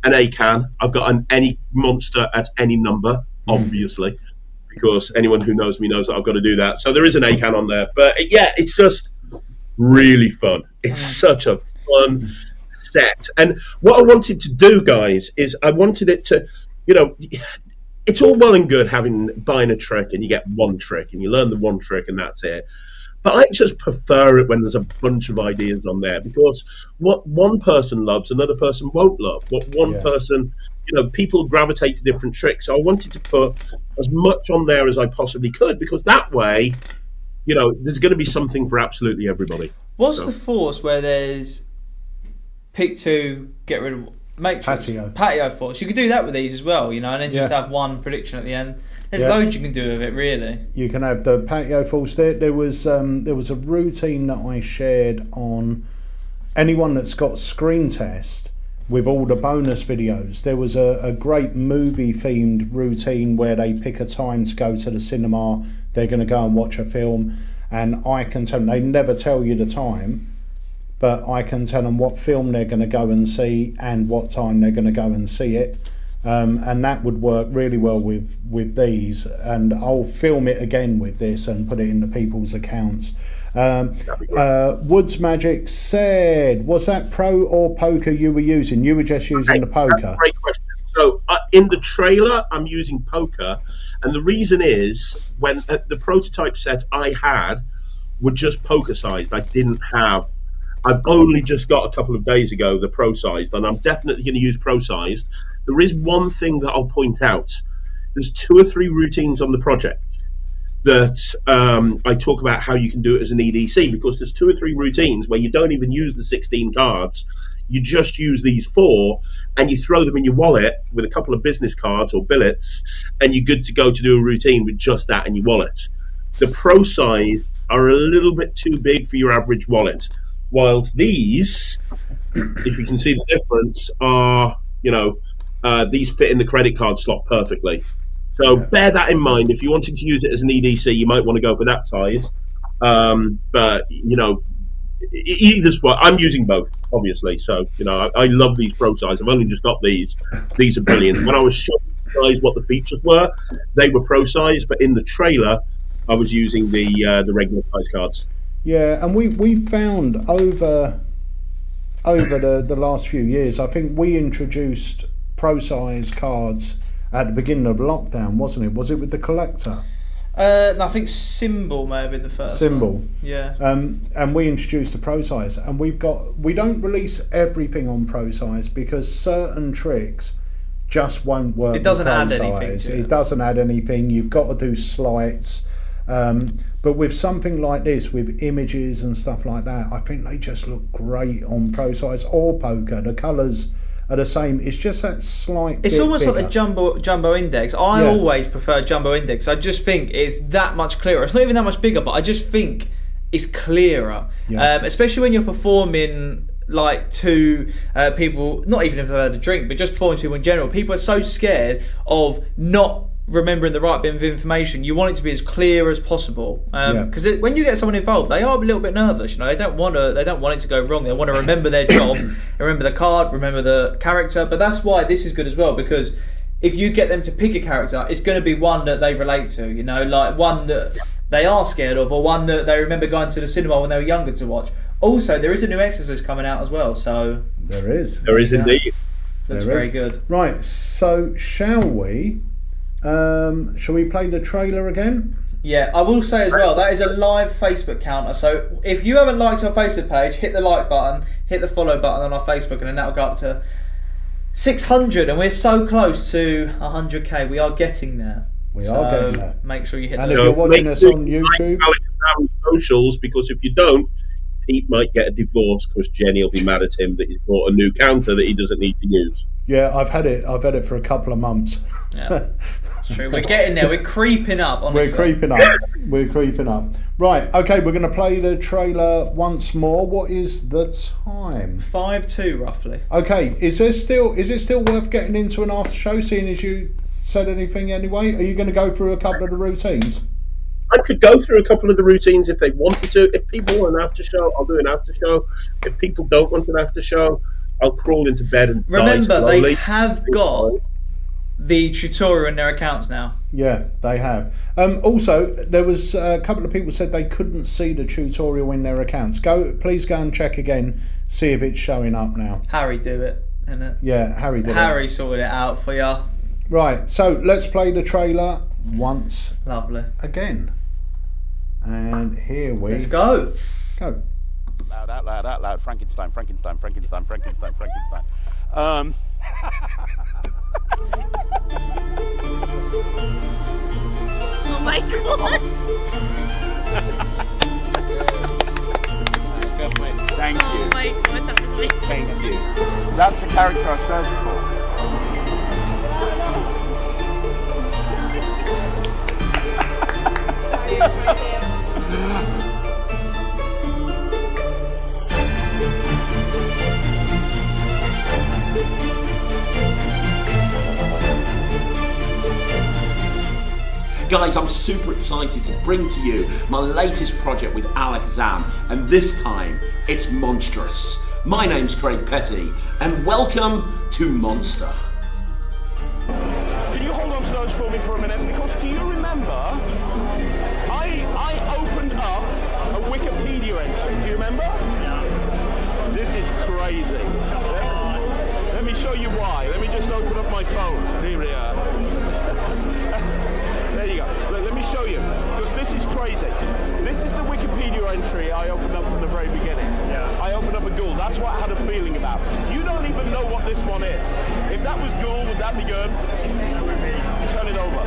an ACAN. I've got any monster at any number, obviously, because anyone who knows me knows that I've got to do that. So there is an ACAN on there. But yeah, it's just really fun. It's such a fun set. And what I wanted to do, guys, is I wanted it to, it's all well and good buying a trick and you get one trick and you learn the one trick and that's it. But I just prefer it when there's a bunch of ideas on there, because what one person loves, another person won't love. What one person, people gravitate to different tricks. So I wanted to put as much on there as I possibly could, because that way, there's going to be something for absolutely everybody. What's the force where there's pick 2, get rid of matrix, patio force? You could do that with these as well, and then just have one prediction at the end. There's loads you can do with it, really. You can have the patio force there. There was a routine that I shared on anyone that's got screen test with all the bonus videos. There was a great movie themed routine where they pick a time to go to the cinema. They're going to go and watch a film, and I can tell them, they never tell you the time, but I can tell them what film they're going to go and see and what time they're going to go and see it. And that would work really well with these, and I'll film it again with this and put it into people's accounts. Woods Magic said, was that pro or poker you were using? You were just using the poker. That's a great question. So in the trailer, I'm using poker, and the reason is when the prototype set I had were just poker sized. I've only just got a couple of days ago the pro sized, and I'm definitely going to use pro sized. There is one thing that I'll point out. There's 2 or 3 routines on the project that I talk about how you can do it as an EDC, because there's 2 or 3 routines where you don't even use the 16 cards. You just use these 4 and you throw them in your wallet with a couple of business cards or billets, and you're good to go to do a routine with just that in your wallet. The Pro size are a little bit too big for your average wallet, whilst these, if you can see the difference, are, these fit in the credit card slot perfectly. So bear that in mind. If you're wanting to use it as an EDC, you might want to go for that size. But, either spot. I'm using both, obviously. So, I love these Pro size. I've only just got these. These are brilliant. When I was showing you guys what the features were, they were Pro size, but in the trailer, I was using the regular size cards. Yeah, and we found over the last few years, I think we introduced Pro size cards at the beginning of lockdown, wasn't it? Was it with the collector? No, I think Symbol may have been the first Symbol. one. Yeah. And we introduced the Pro size, and we don't release everything on Pro size because certain tricks just won't work. It doesn't with Pro add size. anything to it. It doesn't add anything. You've got to do slides. But with something like this, with images and stuff like that, I think they just look great on Pro size or poker. The colours are the same. It's just that slight. It's bit almost bigger. like the jumbo index. I always prefer jumbo index. I just think it's that much clearer. It's not even that much bigger, but I just think it's clearer. Yeah. Especially when you're performing like to people, not even if they've had a drink, but just performing to people in general. People are so scared of not remembering the right bit of information. You want it to be as clear as possible, because when you get someone involved, they are a little bit nervous. They don't want it to go wrong. They want to remember their job, remember the card, remember the character. But that's why this is good as well, because if you get them to pick a character, it's going to be one that they relate to. Like one that they are scared of, or one that they remember going to the cinema when they were younger to watch. Also, there is a new Exorcist coming out as well, so There is indeed. Looks very good. Right, so shall we play the trailer again? Yeah, I will say as well, that is a live Facebook counter. So if you haven't liked our Facebook page, hit the like button, hit the follow button on our Facebook, and then that'll go up to 600, and we're so close to 100k. We are getting there. We are getting there. Make sure you hit And the if you're watching us on YouTube, like Alakazam socials, because if you don't, Pete might get a divorce because Jenny will be mad at him that he's bought a new counter that he doesn't need to use. yeah, I've had it for a couple of months. Yeah, that's true. We're getting there. We're creeping up. Honestly. We're creeping up. Right, okay, we're going to play the trailer once more. What is the time? 5-2 roughly. Okay, is it still worth getting into an after show, seeing as you said anything anyway? Are you going to go through a couple of the routines? I could go through a couple of the routines if they wanted to. If people want an after show, I'll do an after show. If people don't want an after show, I'll crawl into bed and remember they have got the tutorial in their accounts now. Yeah, they have. Also, there was a couple of people said they couldn't see the tutorial in their accounts. Please go and check again, see if it's showing up now. Harry do it, innit? Yeah, Harry did Harry sorted it out for you. Right, so let's play the trailer once Lovely. again. And here we Let's go. go. Loud, out loud, out loud. Frankenstein, Frankenstein, Frankenstein, Frankenstein, Frankenstein. Oh my god. Thank you. Oh my god, that was amazing. Thank you. That's the character I searched for. Guys, I'm super excited to bring to you my latest project with AlakazamMagicUK, and this time it's monstrous. My name's Craig Petty, and welcome to Monster. Can you hold on to those for me for a minute? Because do you remember, I opened up a Wikipedia entry. Do you remember? Yeah. This is crazy. Let me show you why. Let me just open up my phone. Here we are. There you go. Let me show you, because this is crazy. This is the Wikipedia entry I opened up from the very beginning. Yeah. I opened up a ghoul. That's what I had a feeling about. You don't even know what this one is. If that was ghoul, would that be good? That would be. Turn it over.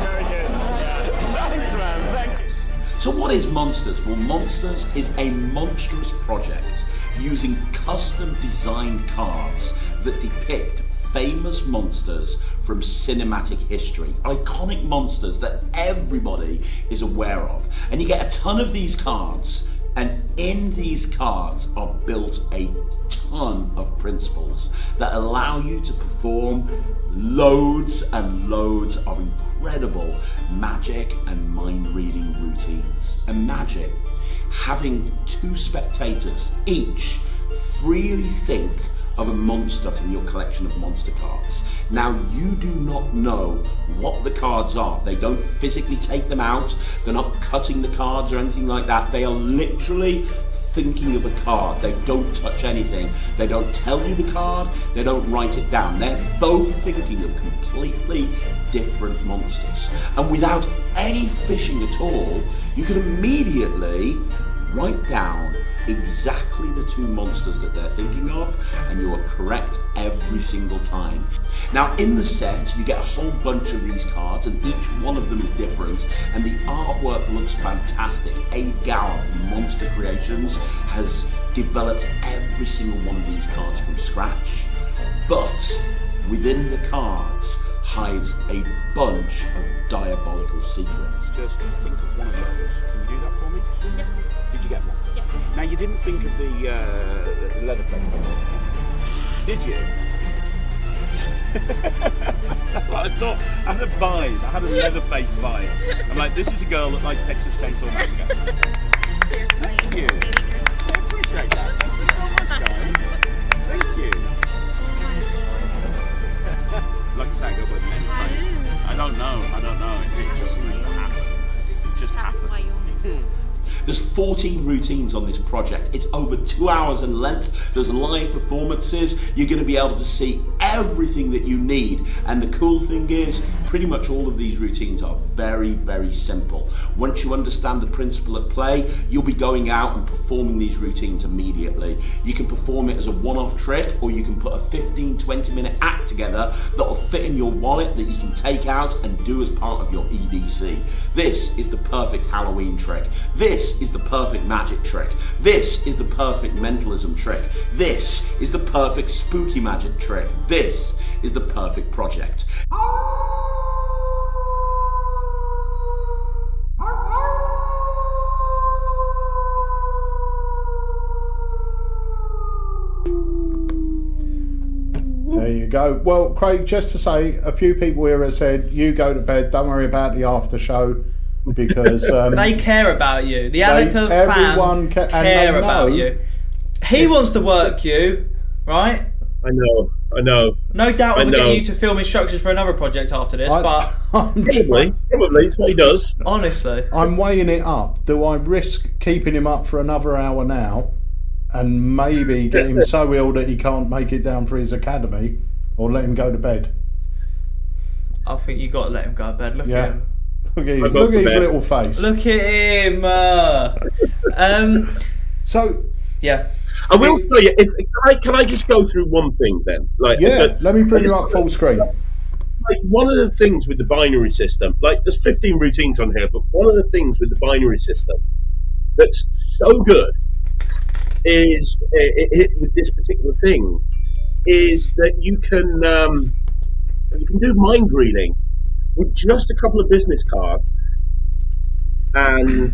Very good. Yeah. Thanks, man. Thank you. what is Monsters? Well, Monsters is a monstrous project using custom designed cards that depict famous monsters from cinematic history, iconic monsters that everybody is aware of. And you get a ton of these cards, and in these cards are built a ton of principles that allow you to perform loads and loads of incredible magic and mind reading routines. Imagine having two spectators each freely think of a monster from your collection of monster cards. Now, you do not know what the cards are. They don't physically take them out. They're not cutting the cards or anything like that. They are literally thinking of a card. They don't touch anything. They don't tell you the card. They don't write it down. They're both thinking of completely different monsters. And without any fishing at all, you can immediately write down exactly the two monsters that they're thinking of, and you are correct every single time. Now, in the set, you get a whole bunch of these cards, and each one of them is different, and the artwork looks fantastic. A Gower from Monster Creations has developed every single one of these cards from scratch, but within the cards hides a bunch of diabolical secrets. Just think of one of those. Can you do that for me? Yep. Did you get one? Yes. Now, you didn't think of the Leatherface, did you? That's what I thought. I had a vibe. I had a Leatherface vibe. I'm like, this is a girl that likes Texas Chainsaw Massacre. Thank you. I appreciate that. Thank you so much, guys. Thank you. Like I say, I go by the name of Frank. I don't know. It just seems to happen. It just happened. Why you always There's 14 routines on this project. It's over 2 hours in length. There's live performances. You're going to be able to see everything that you need. And the cool thing is, pretty much all of these routines are very, very simple. Once you understand the principle at play, you'll be going out and performing these routines immediately. You can perform it as a one-off trick, or you can put a 15-20 minute act together that'll fit in your wallet that you can take out and do as part of your EDC. This is the perfect Halloween trick. This is the perfect magic trick. This is the perfect mentalism trick. This is the perfect spooky magic trick. This is the perfect project. There you go. Well, Craig, just to say, a few people here have said, you go to bed, don't worry about the after show, because they care about you. The Alaka everyone fans and care they about know. you. He wants to work you, right? I know. No doubt we'll I get know. you to film instructions for another project after this, but Probably, it's what he does. honestly, I'm weighing it up. Do I risk keeping him up for another hour now and maybe get him so ill that he can't make it down for his academy, or let him go to bed? I think you got to let him go to bed. Look at him. Look at I his, go look to at his bed. little face. Look at him. So, Yeah. I will tell you. Can I just go through one thing then? yeah, let me bring you up full screen. Like, one of the things with the binary system, like there's 15 routines on here, but one of the things with the binary system that's so good is with this particular thing is that you can do mind reading with just a couple of business cards and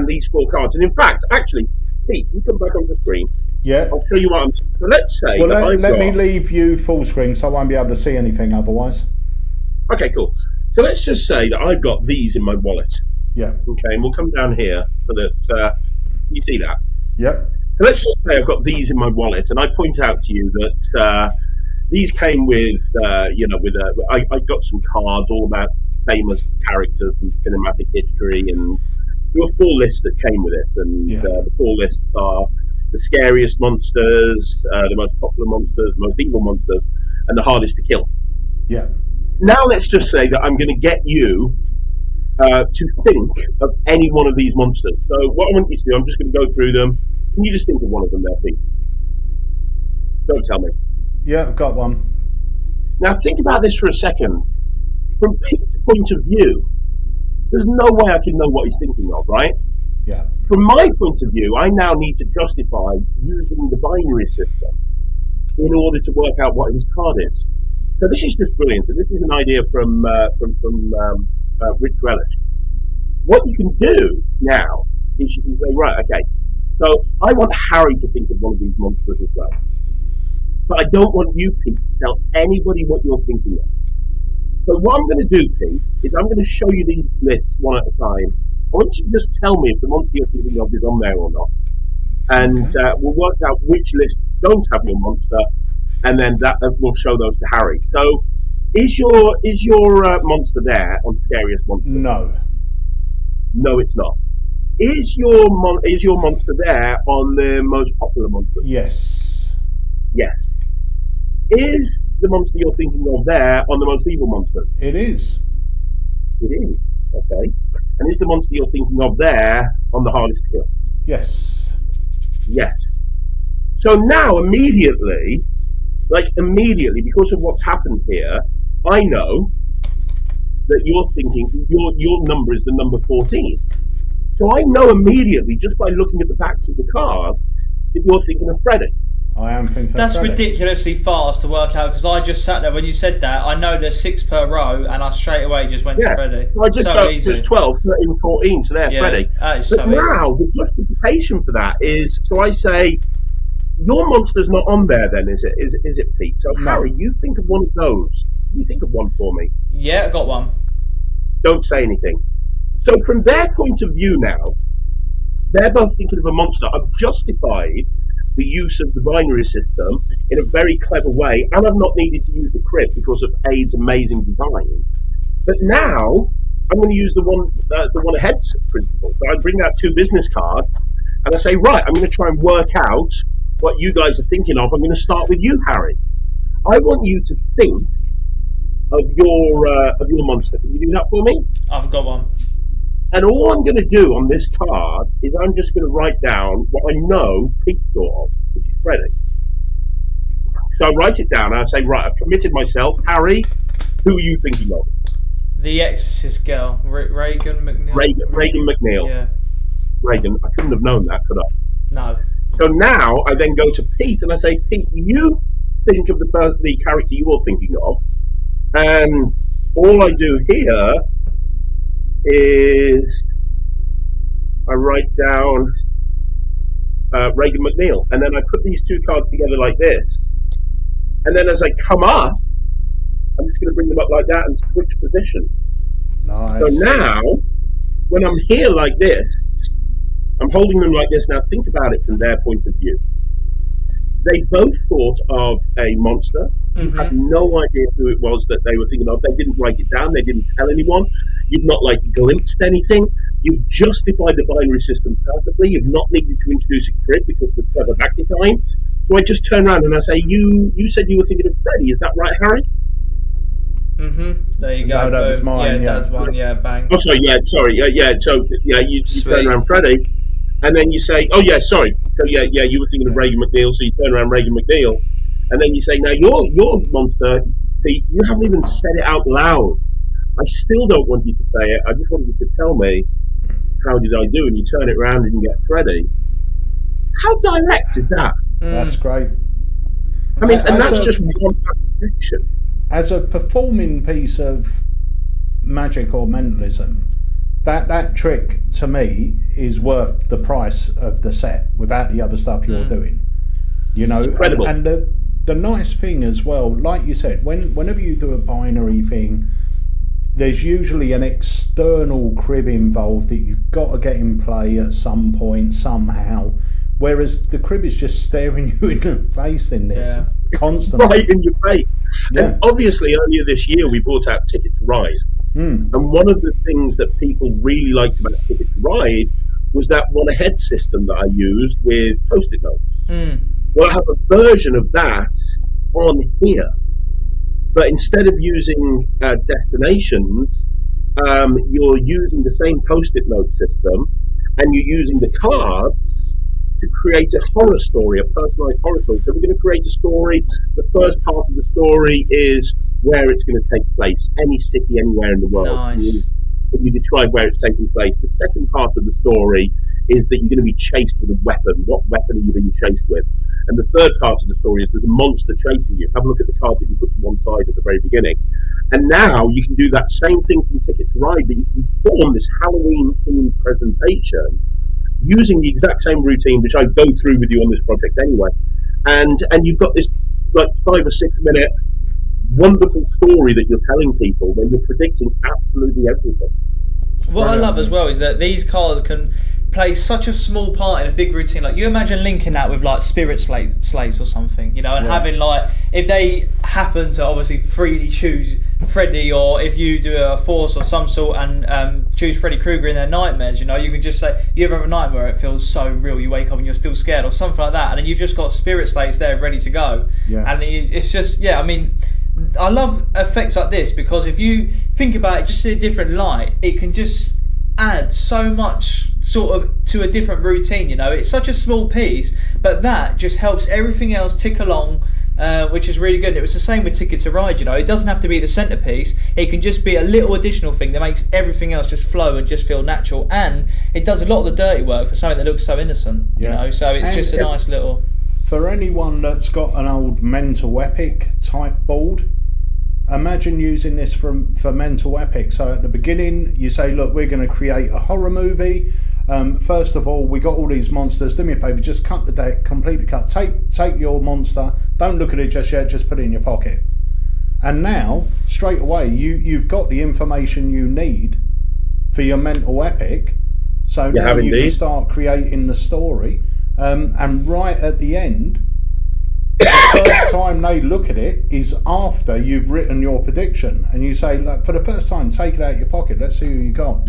these 4 cards. And in fact, actually, Pete, you come back onto the screen. Yeah. I'll show you what I'm. So let's say Well, that let me got- leave you full screen so I won't be able to see anything otherwise. Okay, cool. So let's just say that I've got these in my wallet. Yeah. Okay, and we'll come down here so that you see that. Yep. So let's just say I've got these in my wallet, and I point out to you that these came with, I got some cards all about famous characters from cinematic history, and there were 4 lists that came with it, and the 4 lists are the scariest monsters, the most popular monsters, the most evil monsters, and the hardest to kill. Yeah. Now let's just say that I'm going to get you to think of any one of these monsters. So what I want you to do, I'm just going to go through them. Can you just think of one of them there, Pete? Don't tell me. Yeah, I've got one. Now think about this for a second. From Pete's point of view, there's no way I can know what he's thinking of, right? Yeah. From my point of view, I now need to justify using the binary system in order to work out what his card is. So this is just brilliant. So this is an idea from Rich Relish. What you can do now is you can say, right, okay, so I want Harry to think of one of these monsters as well. But I don't want you, Pete, to tell anybody what you're thinking of. So what I'm going to do, Pete, is I'm going to show you these lists one at a time. I want you to just tell me if the monster you're thinking of is on there or not. And we'll work out which lists don't have your monster, and then that will show those to Harry. So is your monster there on Scariest Monster? No. No, it's not. Is your monster there on the Most Popular Monsters? Yes. Yes. Is the monster you're thinking of there on the Most Evil Monsters? It is. It is. Okay. And is the monster you're thinking of there on the Hardest to Kill? Yes. Yes. So now immediately, because of what's happened here, I know that you're thinking your number is the number 14. So I know immediately, just by looking at the backs of the cards, that you're thinking of Freddy. I am thinking That's of Freddy. ridiculously fast to work out, because I just sat there when you said that. I know there's 6 per row, and I straight away just went to Freddy. So I just so go, easy. so it's 12, 13, 14, so there, Freddy. That is But so now, easy. the justification for that is, so I say, your monster's not on there then, is it? Is it, Pete? So, No. Harry, you think of one of those. You think of one for me. Yeah, I got one. Don't say anything. So from their point of view now, they're both thinking of a monster. I've justified the use of the binary system in a very clever way, and I've not needed to use the crypt because of Aid's amazing design. But now I'm going to use the one ahead principle. So I bring out 2 business cards, and I say, right, I'm going to try and work out what you guys are thinking of. I'm going to start with you, Harry. I want you to think of your monster. Can you do that for me? I've got one. And all I'm going to do on this card is I'm just going to write down what I know Pete thought of, which is Freddy. So I write it down and I say, right, I've committed myself. Harry, who are you thinking of? The Exorcist girl, Reagan McNeil. Reagan McNeil. Yeah. Reagan. I couldn't have known that, could I? No. So now I then go to Pete and I say, Pete, you think of the character you're thinking of, and all I do here is I write down Reagan McNeil, and then I put these 2 cards together like this, and then as I come up, I'm just going to bring them up like that and switch positions. Nice. So now, when I'm here like this, I'm holding them like this. Now think about it from their point of view. They both thought of a monster. You had no idea who it was that they were thinking of. They didn't write it down. They didn't tell anyone. You've not glimpsed anything. You've justified the binary system perfectly. You've not needed to introduce a crypt because of the clever back design. So I just turn around and I say, you said you were thinking of Freddy. Is that right, Harry? There you go. No, that was mine, yeah. Dad's one. Yeah, bang. Oh, sorry. Yeah, sorry. Yeah. So you turn around Freddy, and then you say, oh yeah, sorry. So yeah, you were thinking of Reagan McNeil. So you turn around Reagan McNeil, and then you say, now your monster, Pete, you haven't even said it out loud. I still don't want you to say it. I just want you to tell me, how did I do? And you turn it around and you get Freddy. How direct is that? That's great. I mean, and that's just one action. As a performing piece of magic or mentalism, that trick to me is worth the price of the set without the other stuff you're doing. You know, incredible. And the nice thing as well, like you said, whenever you do a binary thing, there's usually an external crib involved that you've got to get in play at some point somehow. Whereas the crib is just staring you in the face in this constantly. Right in your face. Yeah. And obviously earlier this year we brought out Ticket to Ride. And one of the things that people really liked about Ticket to Ride was that one ahead system that I used with Post-it notes. Well, I have a version of that on here. But instead of using destinations, you're using the same Post-it note system, and you're using the cards to create a horror story, a personalized horror story. So we're going to create a story. The first part of the story is where it's going to take place, any city, anywhere in the world. Nice. You describe where it's taking place. The second part of the story is that you're going to be chased with a weapon. What weapon are you being chased with? And the third part of the story is there's a monster chasing you. Have a look at the card that you put to one side at the very beginning. And now you can do that same thing from Ticket to Ride, but you can form this Halloween-themed presentation using the exact same routine, which I go through with you on this project anyway. And you've got this like 5 or 6 minute wonderful story that you're telling people where you're predicting absolutely everything. What I love as well is that these cards can play such a small part in a big routine. Like, you imagine linking that with like spirit slates or something, you know, and having like, if they happen to obviously freely choose Freddy, or if you do a force or some sort and choose Freddy Krueger in their nightmares, you know, you can just say, you ever have a nightmare, it feels so real, you wake up and you're still scared or something like that, and then you've just got spirit slates there ready to go. And it's just, I mean, I love effects like this because if you think about it just in a different light, it can just add so much sort of to a different routine, you know. It's such a small piece, but that just helps everything else tick along, which is really good. And it was the same with Ticket to Ride, you know. It doesn't have to be the centerpiece, it can just be a little additional thing that makes everything else just flow and just feel natural, and it does a lot of the dirty work for something that looks so innocent, you know. So it's just a nice little... For anyone that's got an old Mental Epic type board, imagine using this for Mental Epic. So at the beginning you say, look, we're going to create a horror movie. First of all, we got all these monsters, do me a favour, just cut the deck, completely cut, take your monster, don't look at it just yet, just put it in your pocket. And now, straight away, you've got the information you need for your Mental Epic. So now you can start creating the story. And right at the end, the first time they look at it is after you've written your prediction, and you say, look, for the first time, take it out of your pocket, let's see who you got.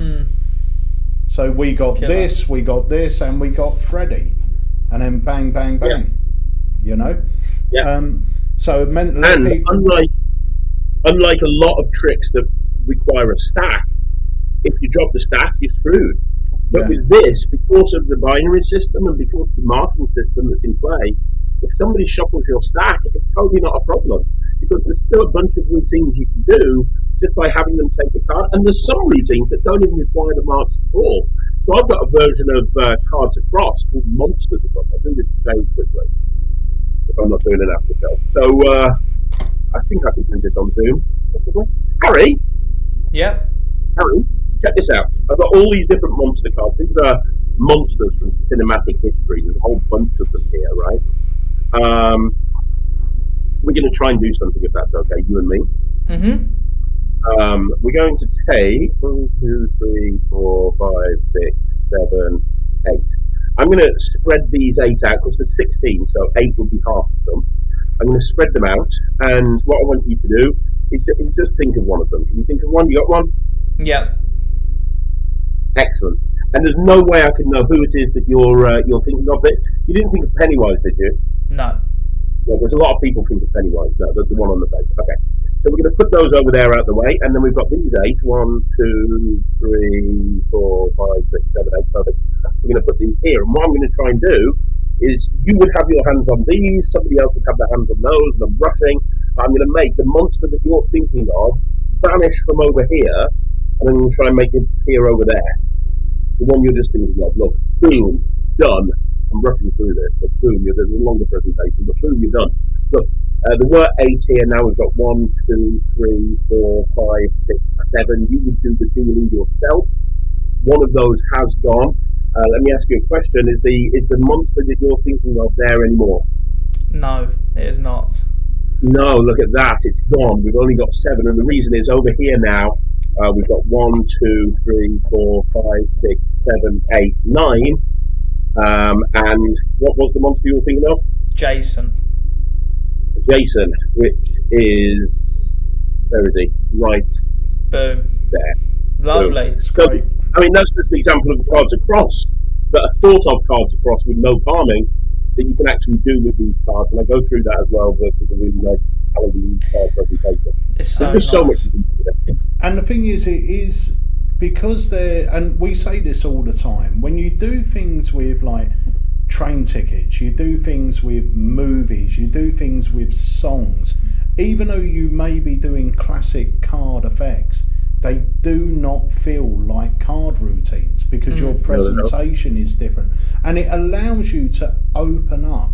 So we got this, we got this, and we got Freddy, and then bang, bang, bang, you know. So Mental Epic, unlike a lot of tricks that require a stack, if you drop the stack, you're screwed. But with this, because of the binary system and because of the marking system that's in play, if somebody shuffles your stack, it's totally not a problem, because there's still a bunch of routines you can do just by having them take a card. And there's some routines that don't even require the marks at all. So I've got a version of Cards Across called Monsters Across. I'll do this very quickly if I'm not doing an after show. So I think I can do this on Zoom, possibly. Harry? Yeah? Harry, check this out. I've got all these different monster cards. These are monsters from cinematic history. There's a whole bunch of them here, right? We're going to try and do something, if that's okay, you and me. We're going to take 1, 2, 3, 4, 5, 6, 7, 8. I'm going to spread these 8 out because there's 16, so 8 will be half of them. I'm going to spread them out, and what I want you to do is just think of one of them. Can you think of one? You got one? Yeah. Excellent. And there's no way I can know who it is that you're thinking of. It. You didn't think of Pennywise, did you? No. Well, there's a lot of people think of Pennywise. No, the one on the face. Okay. So we're going to put those over there out of the way, and then we've got these 8. 1, 2, 3, 4, 5, 6, 7, 8. Perfect. We're going to put these here, and what I'm going to try and do is you would have your hands on these, somebody else would have their hands on those, and I'm rushing. I'm going to make the monster that you're thinking of vanish from over here, and then I'm going to try and make it appear over there. The one you're just thinking of. Look, boom, done. I'm rushing through this, but boom, there's a longer presentation, but boom, you're done. Look, there were 8 here, now we've got 1, 2, 3, 4, 5, 6, 7. You would do the dealing yourself. One of those has gone. Let me ask you a question. Is the monster that you're thinking of there anymore? No, it is not. No, look at that, it's gone. We've only got 7, and the reason is over here now, we've got 1, 2, 3, 4, 5, 6, 7, 8, 9. And what was the monster you were thinking of? Jason, which is, where is he? Right boom, there. Lovely. Boom. So, I mean, that's just an example of Cards Across, but a thought of Cards Across with no palming that you can actually do with these cards, and I go through that as well with a really nice Halloween card presentation. It's so There's just so nice. much you can do with it. and the thing is, it is because they're, and we say this all the time, when you do things with like train tickets, you do things with movies, you do things with songs, even though you may be doing classic card effects, they do not feel like card routines because your presentation is different, and it allows you to open up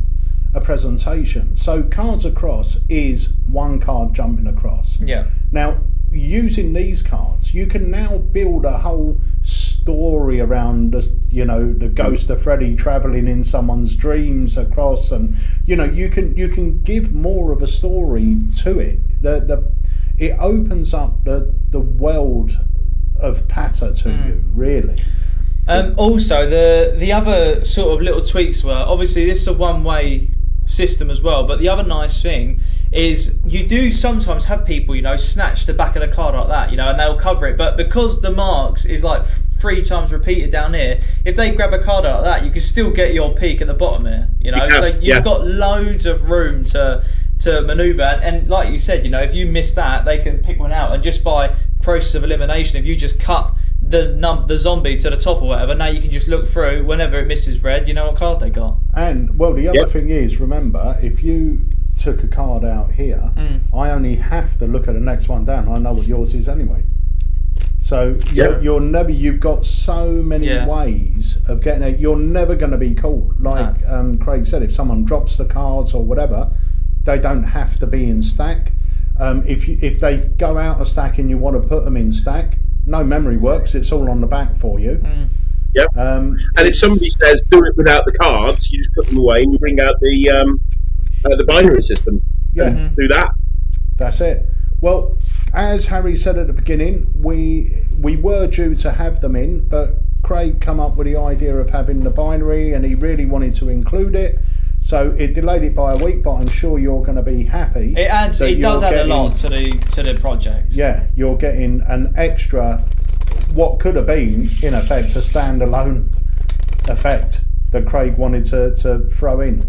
a presentation. So cards across is one card jumping across. Yeah. Now, using these cards, you can now build a whole story around the ghost of Freddy traveling in someone's dreams across, and you can give more of a story to it. It opens up the world of Patter to you, really. Also, the other sort of little tweaks were, obviously this is a one-way system as well, but the other nice thing is you do sometimes have people, snatch the back of the card like that, and they'll cover it, but because the marks is like 3 times repeated down here, if they grab a card like that, you can still get your peak at the bottom here, so you've got loads of room to maneuver, and like you said, if you miss that, they can pick one out, and just by process of elimination, if you just cut the zombie to the top or whatever, now you can just look through whenever it misses red, you know what card they got. And the other thing is, remember, if you took a card out here, I only have to look at the next one down. I know what yours is anyway. So you've got so many ways of getting it. You're never going to be caught. Like Craig said, if someone drops the cards or whatever, they don't have to be in stack. If they go out of stack and you want to put them in stack, no memory works. It's all on the back for you. Yep. And if somebody says do it without the cards, you just put them away and you bring out the binary system. And do that. That's it. Well, as Harry said at the beginning, we were due to have them in, but Craig come up with the idea of having the binary, and he really wanted to include it. So it delayed it by a week, but I'm sure you're going to be happy. It does add a lot to the project. Yeah, you're getting an extra, what could have been in effect a standalone effect that Craig wanted to throw in.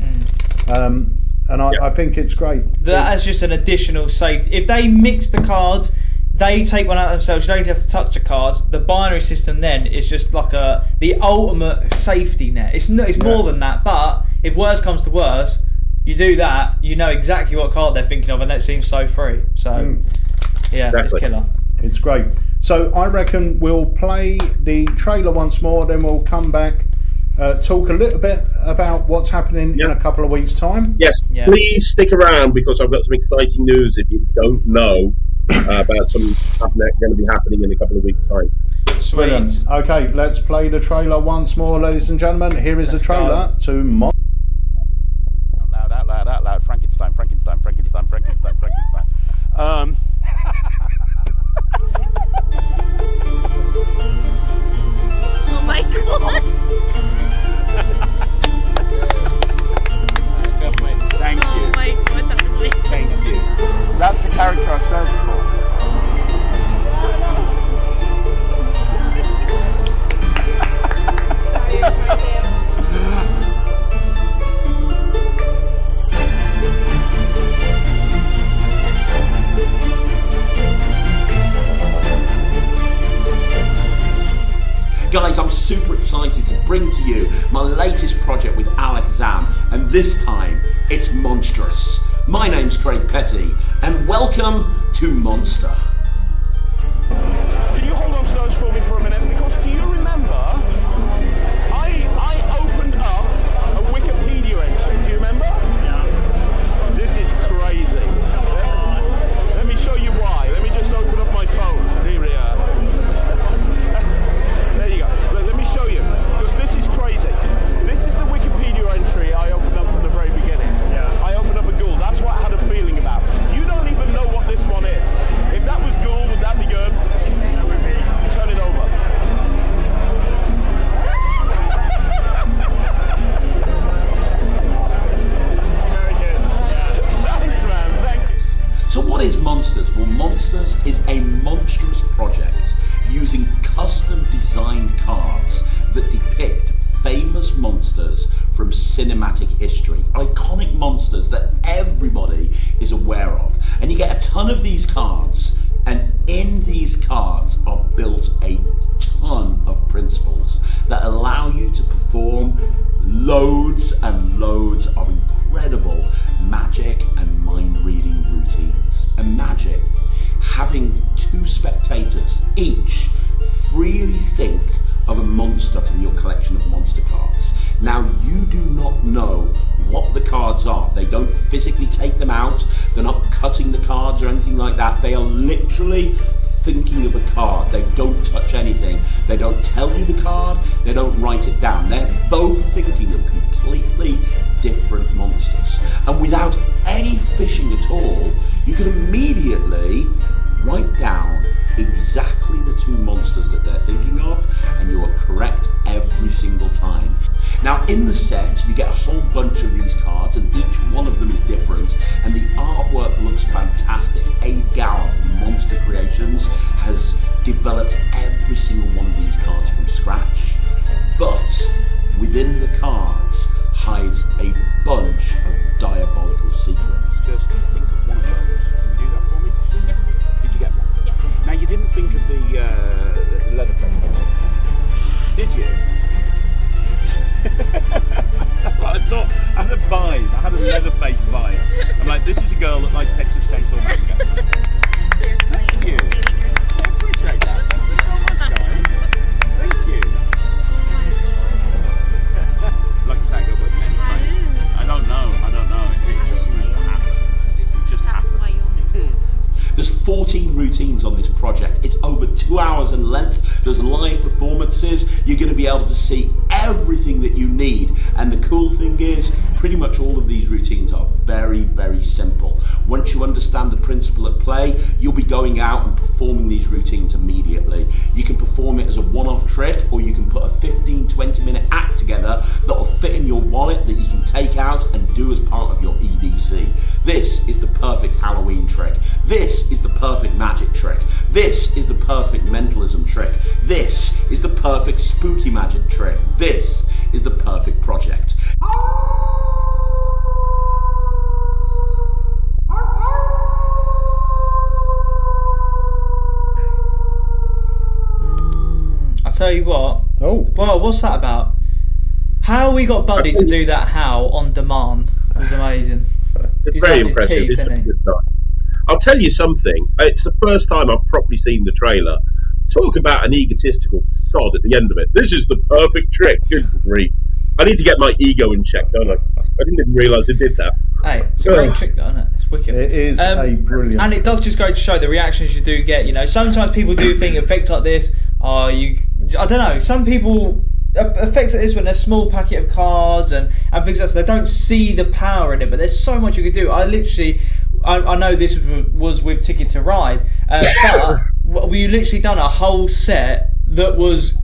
And I think it's great. That's just an additional safety. If they mix the cards, they take one out themselves. You don't have to touch the cards. The binary system then is just like the ultimate safety net. It's more than that. But if worse comes to worse, you do that. You know exactly what card they're thinking of, and it seems so free. So it's killer. It's great. So I reckon we'll play the trailer once more, then we'll come back. Talk a little bit about what's happening in a couple of weeks' time. Yes, please stick around because I've got some exciting news if you don't know about some stuff that's going to be happening in a couple of weeks' time. Sweet. Brilliant. Okay, let's play the trailer once more, ladies and gentlemen. Here is the trailer to Out loud. Frankenstein. Oh my god! Thank you. Oh my god, that's amazing. Thank you. That's the character I searched for. Guys, I'm super excited to bring to you my latest project with AlakazamMagicUK, and this time it's monstrous. My name's Craig Petty, and welcome to Monster. Can you hold on to those for me for a minute? Because do you remember, I opened up a Wikipedia entry. Do you remember? Yeah. This is crazy. Let me show you why. Let me just open up my phone. Here we are. There you go. Let me show you. Because this is crazy. This is the Wikipedia entry I opened up from the very beginning. Yeah. I opened up a ghoul. That's what I had a feeling about. You don't even know what this one is. If that was ghoul, would that be good? That would be. Turn it over. Very good. Yeah. Thanks, man. Thank you. So what is Monsters? Well, Monsters is a monstrous project using custom designed cards that depict famous monsters from cinematic history, iconic monsters that everybody is aware of. And you get a ton of these cards, and in these cards are built a ton of principles that allow you to perform loads and loads of incredible magic and mind reading routines. Imagine having two spectators They don't physically take them out. They're not cutting the cards or anything like that. They are literally thinking of a card. They don't touch anything. They don't tell you the card. They don't write it down. They're both thinking of completely different monsters. And without any fishing at all, you can immediately write down exactly the two monsters that they're thinking of, and you are correct every single time. Now in the set you get a whole bunch of these cards, and each one of them is different, and the artwork looks fantastic. Abe Gower from Monster Creations has developed every single one of these cards from scratch, but within the cards hides a bunch of diabolical secrets. Just think of one of those. Can you do that for me? Did you get one? Yeah. Now you didn't think of the Leatherface, did you? That's what I thought. I had a vibe. I had a Leatherface vibe. I'm like, this is a girl that likes Texas Chainsaw Massacre. Thank you. I appreciate that. Thank you so much, guys. Thank you. Like I say, I go by the name of Frank. I don't know. It just seems to happen. It just happened. There's 14 routines on this project. It's over 2 hours in length. There's live performances. You're going to be able to see everything that you need. And the cool thing is, pretty much all of these routines are very, very simple. Once you understand the principle at play, you'll be going out and performing these routines immediately. You can perform it as a one-off trick, or you can put a 15-20 minute act together that'll fit in your wallet that you can take out and do as part of your EDC. This is the perfect Halloween trick. This is the perfect magic trick. This is the perfect mentalism trick. This is the perfect spooky magic trick. This is the perfect project. I tell you what. Oh. Well, what's that about? How we got Buddy to do that how on demand was amazing. It's He's very on his impressive. keep, It's a isn't he? good time. I'll tell you something. It's the first time I've properly seen the trailer. Talk about an egotistical sod at the end of it. This is the perfect trick. Good grief. I need to get my ego in check, don't I? I didn't even realise it did that. Hey, it's a great trick though, isn't it? It's wicked. It is a brilliant. And it does just go to show the reactions you do get. You know, sometimes people do think effects like this are I don't know. Some people effects like this when they're a small packet of cards and things like that, they don't see the power in it. But there's so much you can do. I know this was with Ticket to Ride, but we literally done a whole set that was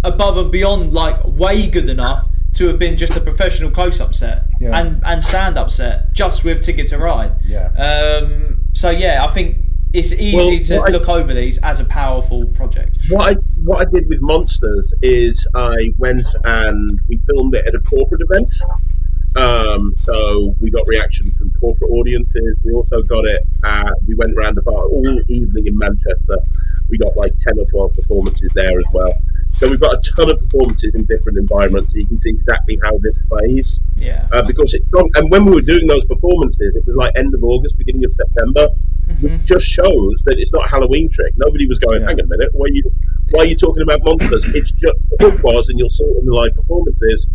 above and beyond, like way good enough to have been just a professional close-up set and stand-up set just with Ticket to Ride. So yeah, I think it's easy to look over these as a powerful project. What I did with Monsters is I went and we filmed it at a corporate event. So we got reaction from corporate audiences. We also got it. We went around the bar all evening in Manchester. We got like 10 or 12 performances there as well. So we've got a ton of performances in different environments, so you can see exactly how this plays. Because it's strong. And when we were doing those performances, it was like end of August, beginning of September, which just shows that it's not a Halloween trick. Nobody was going, hang on a minute, why are you talking about monsters? It's just the hook was, and you'll see it in the live performances.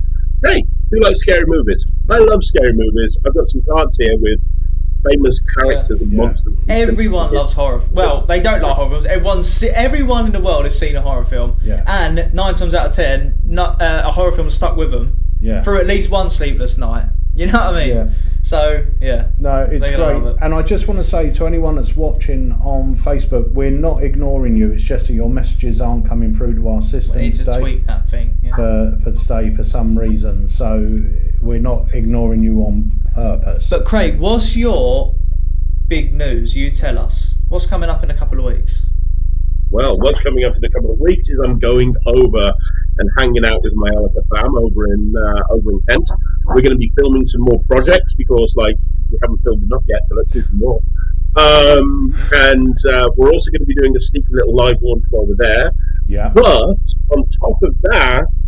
Hey, who likes scary movies? I love scary movies. I've got some cards here with famous characters and monsters. Everyone loves horror. Well, they don't like horror films. Everyone in the world has seen a horror film, and 9 times out of 10, a horror film stuck with them for at least one sleepless night. You know what I mean? So no, it's great. And I just want to say to anyone that's watching on Facebook, we're not ignoring you. It's just that your messages aren't coming through to our system. We need to tweak that thing for today for some reason. So we're not ignoring you on purpose. But Craig, what's your big news? You tell us. What's coming up in a couple of weeks? Well, what's coming up in a couple of weeks is I'm going over and hanging out with my Alakazam over in Kent. We're going to be filming some more projects because, like, we haven't filmed enough yet, so let's do some more. And we're also going to be doing a sneaky little live launch while we're there. But on top of that,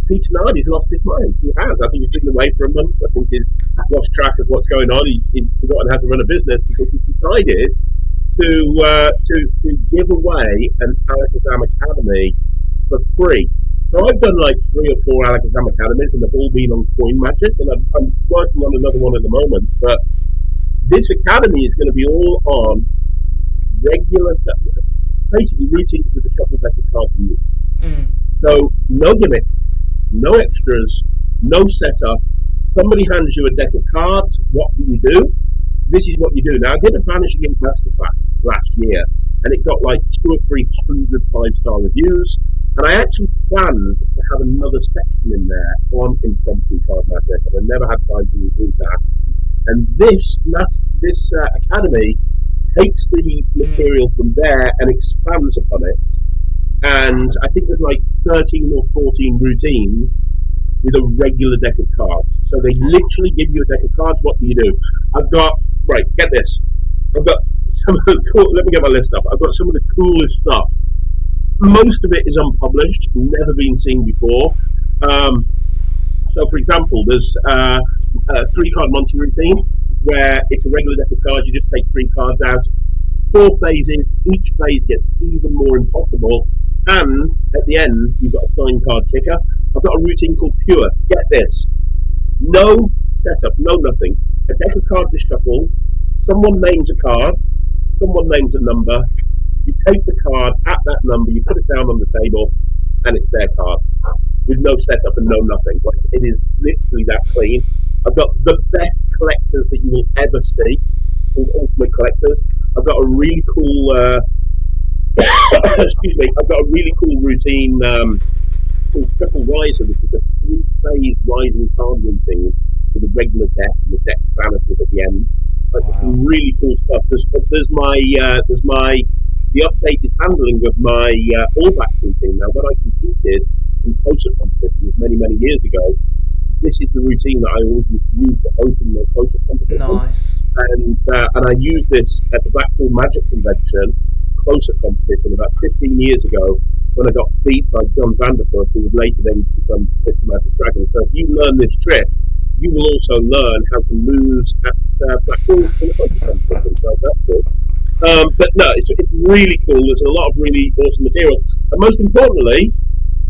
Peter Nardi's lost his mind. He has. I think he's been away for a month. I think he's lost track of what's going on. He's forgotten how to run a business because he's decided to give away an AlakazamAcademy for free. It's So I've done like 3 or 4 AlakazamMagicUK academies, and they've all been on Coin Magic, and I'm working on another one at the moment. But this academy is going to be all on regular, basically routines with the shuffle deck of cards you use. So no gimmicks, no extras, no setup. Somebody hands you a deck of cards. What do? This is what you do. Now, I did a Vanishing Ink Masterclass last year, and it got like 200 or 300 5-star reviews. And I actually planned to have another section in there on impromptu card magic, and I never had time to do that. And this academy takes the material from there and expands upon it. And I think there's like 13 or 14 routines with a regular deck of cards. So they literally give you a deck of cards. What do? I've got, right, get this. I've got some of the cool, let me get my list up. I've got some of the coolest stuff. Most of it is unpublished, never been seen before. So, for example, there's a 3-card monster routine where it's a regular deck of cards. You just take 3 cards out, 4 phases. Each phase gets even more impossible. And at the end, you've got a sign card kicker. I've got a routine called Pure. Get this. No setup, no nothing. A deck of cards is shuffled. Someone names a card. Someone names a number. You take the card at that number, you put it down on the table, and it's their card. With no setup and no nothing. Like, it is literally that clean. I've got the best collectors that you will ever see. Called Ultimate Collectors. I've got a really cool... excuse me, I've got a really cool routine called Triple Riser, which is a 3-phase rising card routine with a regular deck, and the deck vanishes at the end. Like, some really cool stuff. There's the updated handling of my all-back routine. Now, when I competed in close-up competitions many years ago, this is the routine that I always used to use to open my close-up competition. Nice. And I used this at the Blackpool Magic Convention close-up competition about 15 years ago when I got beat by John Vanderfoot, who would later then become Fifth Magic Dragon. So if you learn this trick, you will also learn how to lose at Blackpool in the close-up competition. So that's good. But no, it's really cool. There's a lot of really awesome material. And most importantly,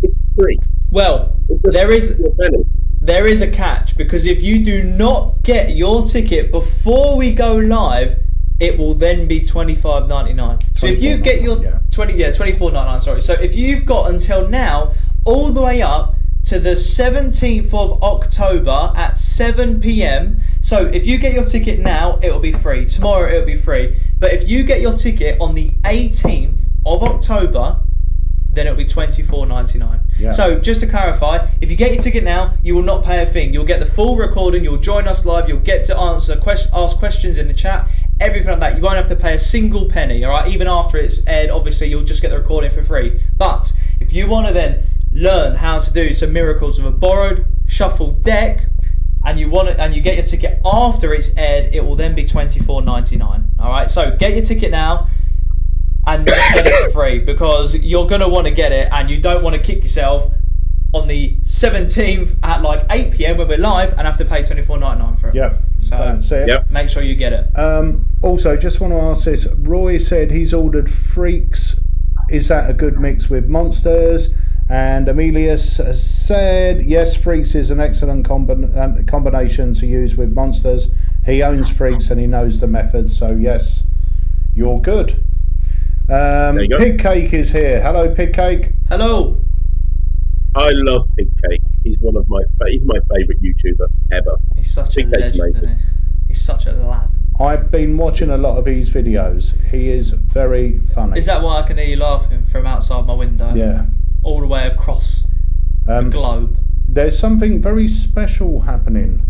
it's free. Well, there is a catch, because if you do not get your ticket before we go live, it will then be $25.99. So if you get your $24.99. Sorry. So if you've got until now, all the way up to the 17th of October at 7 p.m. So if you get your ticket now, it will be free. Tomorrow it will be free. But if you get your ticket on the 18th of October, then it'll be $24.99. Yeah. So just to clarify, if you get your ticket now, you will not pay a thing. You'll get the full recording. You'll join us live. You'll get to ask questions in the chat. Everything like that. You won't have to pay a single penny. All right. Even after it's aired, obviously you'll just get the recording for free. But if you want to then learn how to do some miracles with a borrowed shuffled deck, and you get your ticket after it's aired, it will then be $24.99. All right. So get your ticket now and get it for free, because you're going to want to get it, and you don't want to kick yourself on the 17th at like 8 p.m. when we're live and have to pay $24.99 for it. Yep. So that's it. Make sure you get it. Also, just want to ask this. Roy said he's ordered Freaks. Is that a good mix with Monsters? And Emilius has said, yes, Freaks is an excellent combination to use with Monsters. He owns Freaks and he knows the method. So, yes, you're good. There you go. Pig Cake is here. Hello, Pig Cake. Hello. I love Pig Cake. He's he's my favourite YouTuber ever. He's such Pig a Cake's legend, amazing. isn't he? He's such a lad. I've been watching a lot of his videos. He is very funny. Is that why I can hear you laughing from outside my window? Yeah. All the way across the globe. There's something very special happening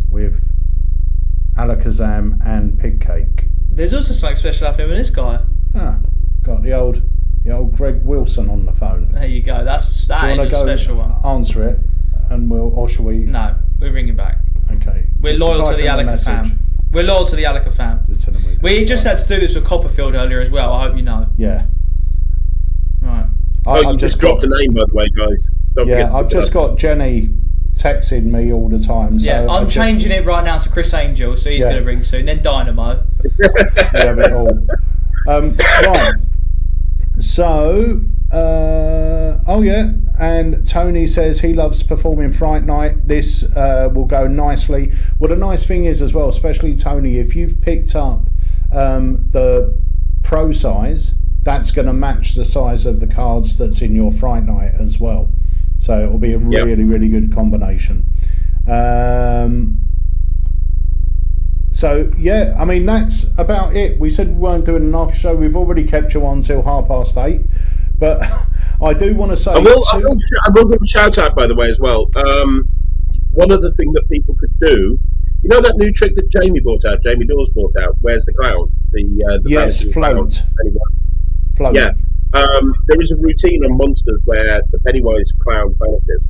with Alakazam and Pig Cake. There's also something special happening with this guy. Got the old Greg Wilson on the phone. There you go. That is a special one. Answer it, and or shall we? No, we're ringing back. Okay. We're loyal to the Alaka fam. We're loyal to the Alaka fam. We just had to do this with Copperfield earlier as well. I hope you know. Yeah. Right. You just dropped a name, by the way, guys. I've just got Jenny texting me all the time. So yeah, I'm changing it right now to Chris Angel, so he's going to ring soon. Then Dynamo. Have it all. Right. So, and Tony says he loves performing Fright Night. This will go nicely. Well, the nice thing is as well, especially Tony, if you've picked up the Pro size, that's going to match the size of the cards that's in your Fright Night as well. So it will be a really, really good combination. So yeah, I mean, that's about it. We said we weren't doing an after show. We've already kept you on till 8:30, but I do want to say I will give a shout out, by the way, as well. One other thing that people could do, you know that new trick that Jamie Dawes brought out, Where's the Clown? The yes, float. Float. Yeah. There is a routine on Monsters where the Pennywise clown vanishes.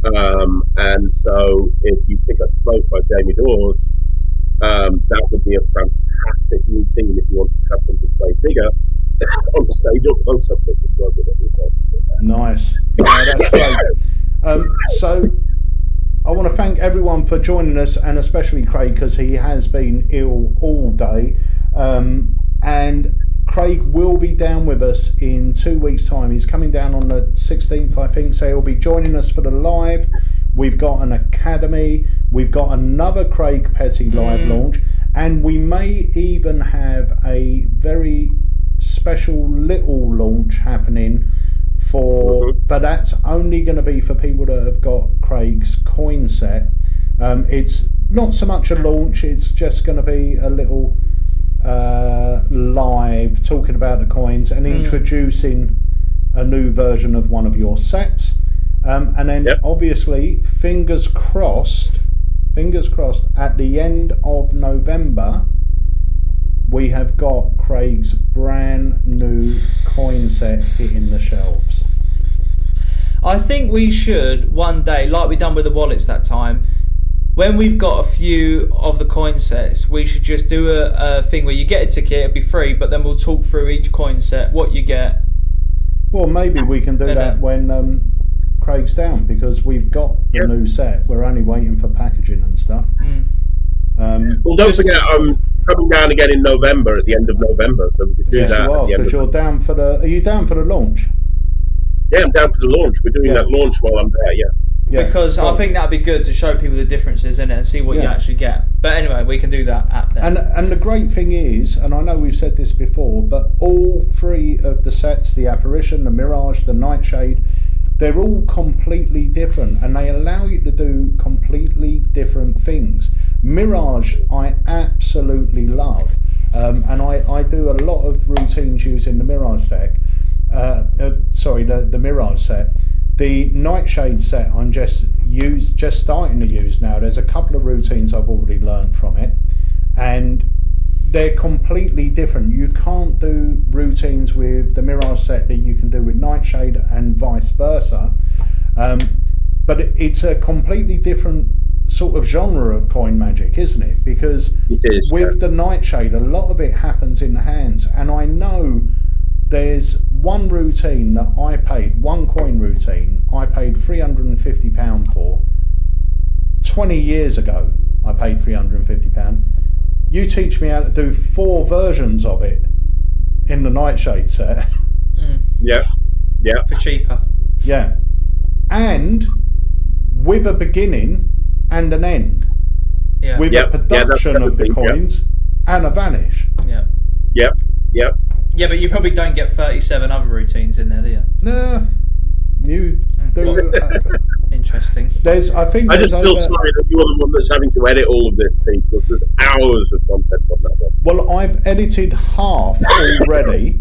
And so if you pick up Float by Jamie Dawes, that would be a fantastic routine if you want to have something play bigger on the stage or close up. Nice. Yeah, that's great. So I want to thank everyone for joining us, and especially Craig, because he has been ill all day. And Craig will be down with us in 2 weeks' time. He's coming down on the 16th, I think, so he'll be joining us for the live. We've got an academy. We've got another Craig Petty live launch, and we may even have a very special little launch happening for, but that's only going to be for people that have got Craig's coin set. It's not so much a launch, it's just going to be a little live talking about the coins and introducing a new version of one of your sets, and then obviously fingers crossed at the end of November we have got Craig's brand new coin set hitting the shelves. I think we should one day, like we done with the wallets that time, when we've got a few of the coin sets, we should just do a thing where you get a ticket, it'll be free, but then we'll talk through each coin set, what you get. Well, maybe we can do that when Craig's down, because we've got the new set. We're only waiting for packaging and stuff. Well, don't forget, I'm coming down again in November, at the end of November, so we can do that. You are, because you're down for the. Are you down for the launch? Yeah, I'm down for the launch. We're doing that launch while I'm there. Yeah, because I think that'd be good to show people the differences in it and see what you actually get. But anyway, we can do that at there. And the great thing is, and I know we've said this before, but all three of the sets, the Apparition, the Mirage, the Nightshade, they're all completely different, and they allow you to do completely different things. Mirage, I absolutely love, and I do a lot of routines using the Mirage deck. The Mirage set. The Nightshade set I'm just starting to use now. There's a couple of routines I've already learned from it, and they're completely different. You can't do routines with the Mirage set that you can do with Nightshade and vice versa. But it's a completely different sort of genre of coin magic, isn't it? Because with the Nightshade, a lot of it happens in the hands, and I know there's one routine that I paid, one coin routine, I paid £350 for. 20 years ago, I paid £350. You teach me how to do 4 versions of it in the Nightshade set. Yeah. For cheaper. Yeah. And with a beginning and an end. Yeah. With a production of the coins and a vanish. Yeah. Yep. Yeah, but you probably don't get 37 other routines in there, do you? No. You do. Interesting. I just feel sorry that you're the one that's having to edit all of this, Pete, because there's hours of content on that one. Well, I've edited half already,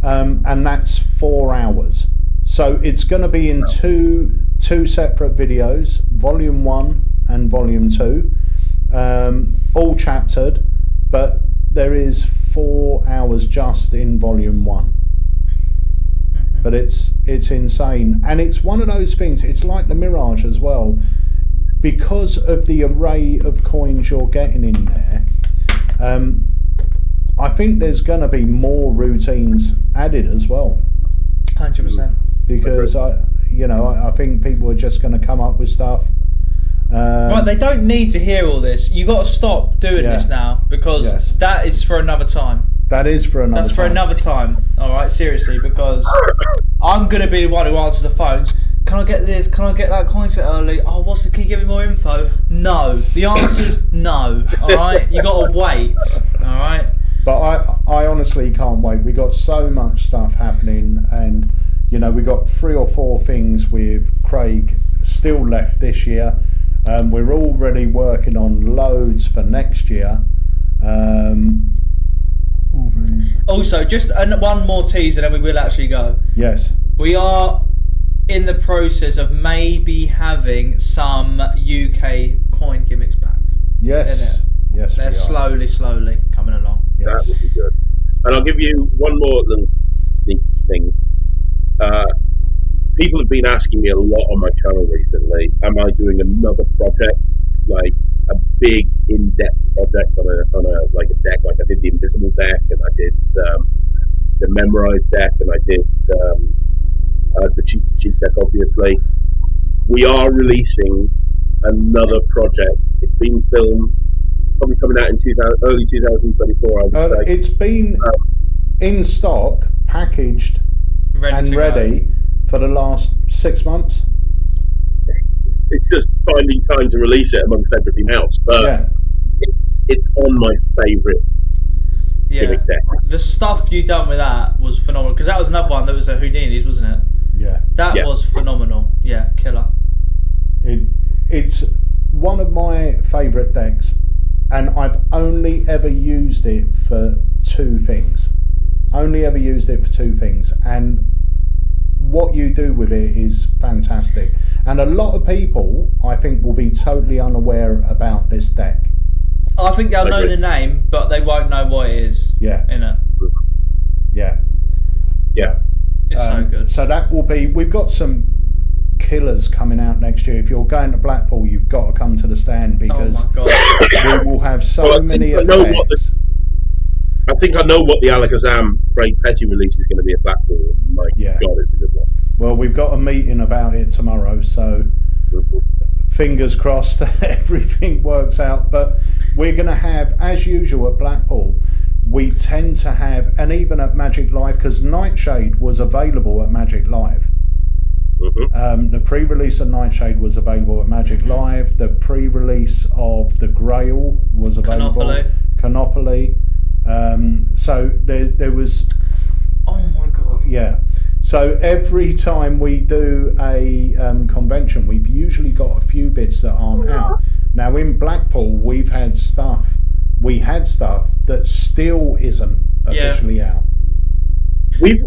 and that's 4 hours. So it's going to be in two separate videos, Volume 1 and Volume 2, all chaptered, but there is 4 hours just in Volume 1. But it's insane, and it's one of those things. It's like the Mirage as well, because of the array of coins you're getting in there. I think there's going to be more routines added as well. 100%. Because I think people are just going to come up with stuff. Right, they don't need to hear all this. You got to stop doing this now, because that is for another time. That is for another time. That's for another time. All right, seriously, because I'm gonna be the one who answers the phones. Can I get this? Can I get that coin set early? Oh, can you give me more info? No. The answer's no. All right, you gotta wait. All right. But I honestly can't wait. We got so much stuff happening, and you know, we got 3 or 4 things with Craig still left this year. We're already working on loads for next year. Also, just one more tease, and then we will actually go. Yes. We are in the process of maybe having some UK coin gimmicks back. Yes. Yes. They're slowly coming along. Yes. That would be good. And I'll give you one more little sneak thing. People have been asking me a lot on my channel recently, am I doing another project, like a big in-depth project on a like a deck, like I did the Invisible deck, and I did the Memorized deck, and I did the cheat deck, obviously. We are releasing another project. It's been filmed, probably coming out in early 2024, I would say. It's been in stock, packaged ready for the last 6 months. It's just finding time to release it amongst everything else, but it's on my favourite gimmick deck. The stuff you done with that was phenomenal, because that was another one that was a Houdini's, wasn't it? Yeah. That was phenomenal. Yeah, killer. It's one of my favourite decks, and I've only ever used it for 2 things. And what you do with it is fantastic. And a lot of people, I think, will be totally unaware about this deck. I think they'll know the name, but they won't know what it is. Yeah. In it. Yeah. Yeah. It's so good. So that will be, we've got some killers coming out next year. If you're going to Blackpool, you've got to come to the stand, because we will have so many effects. I think I know what the Alakazam Craig Petty release is going to be at Blackpool. My God, it's a good one. Well, we've got a meeting about it tomorrow, so fingers crossed that everything works out. But we're going to have, as usual at Blackpool, we tend to have, and even at Magic Live, because Nightshade was available at Magic Live. The pre-release of Nightshade was available at Magic Live. The pre-release of the Grail was available. Canopoly. So there was. Oh my God. Yeah. So every time we do a convention, we've usually got a few bits that aren't out. Now in Blackpool, we had stuff that still isn't officially out. We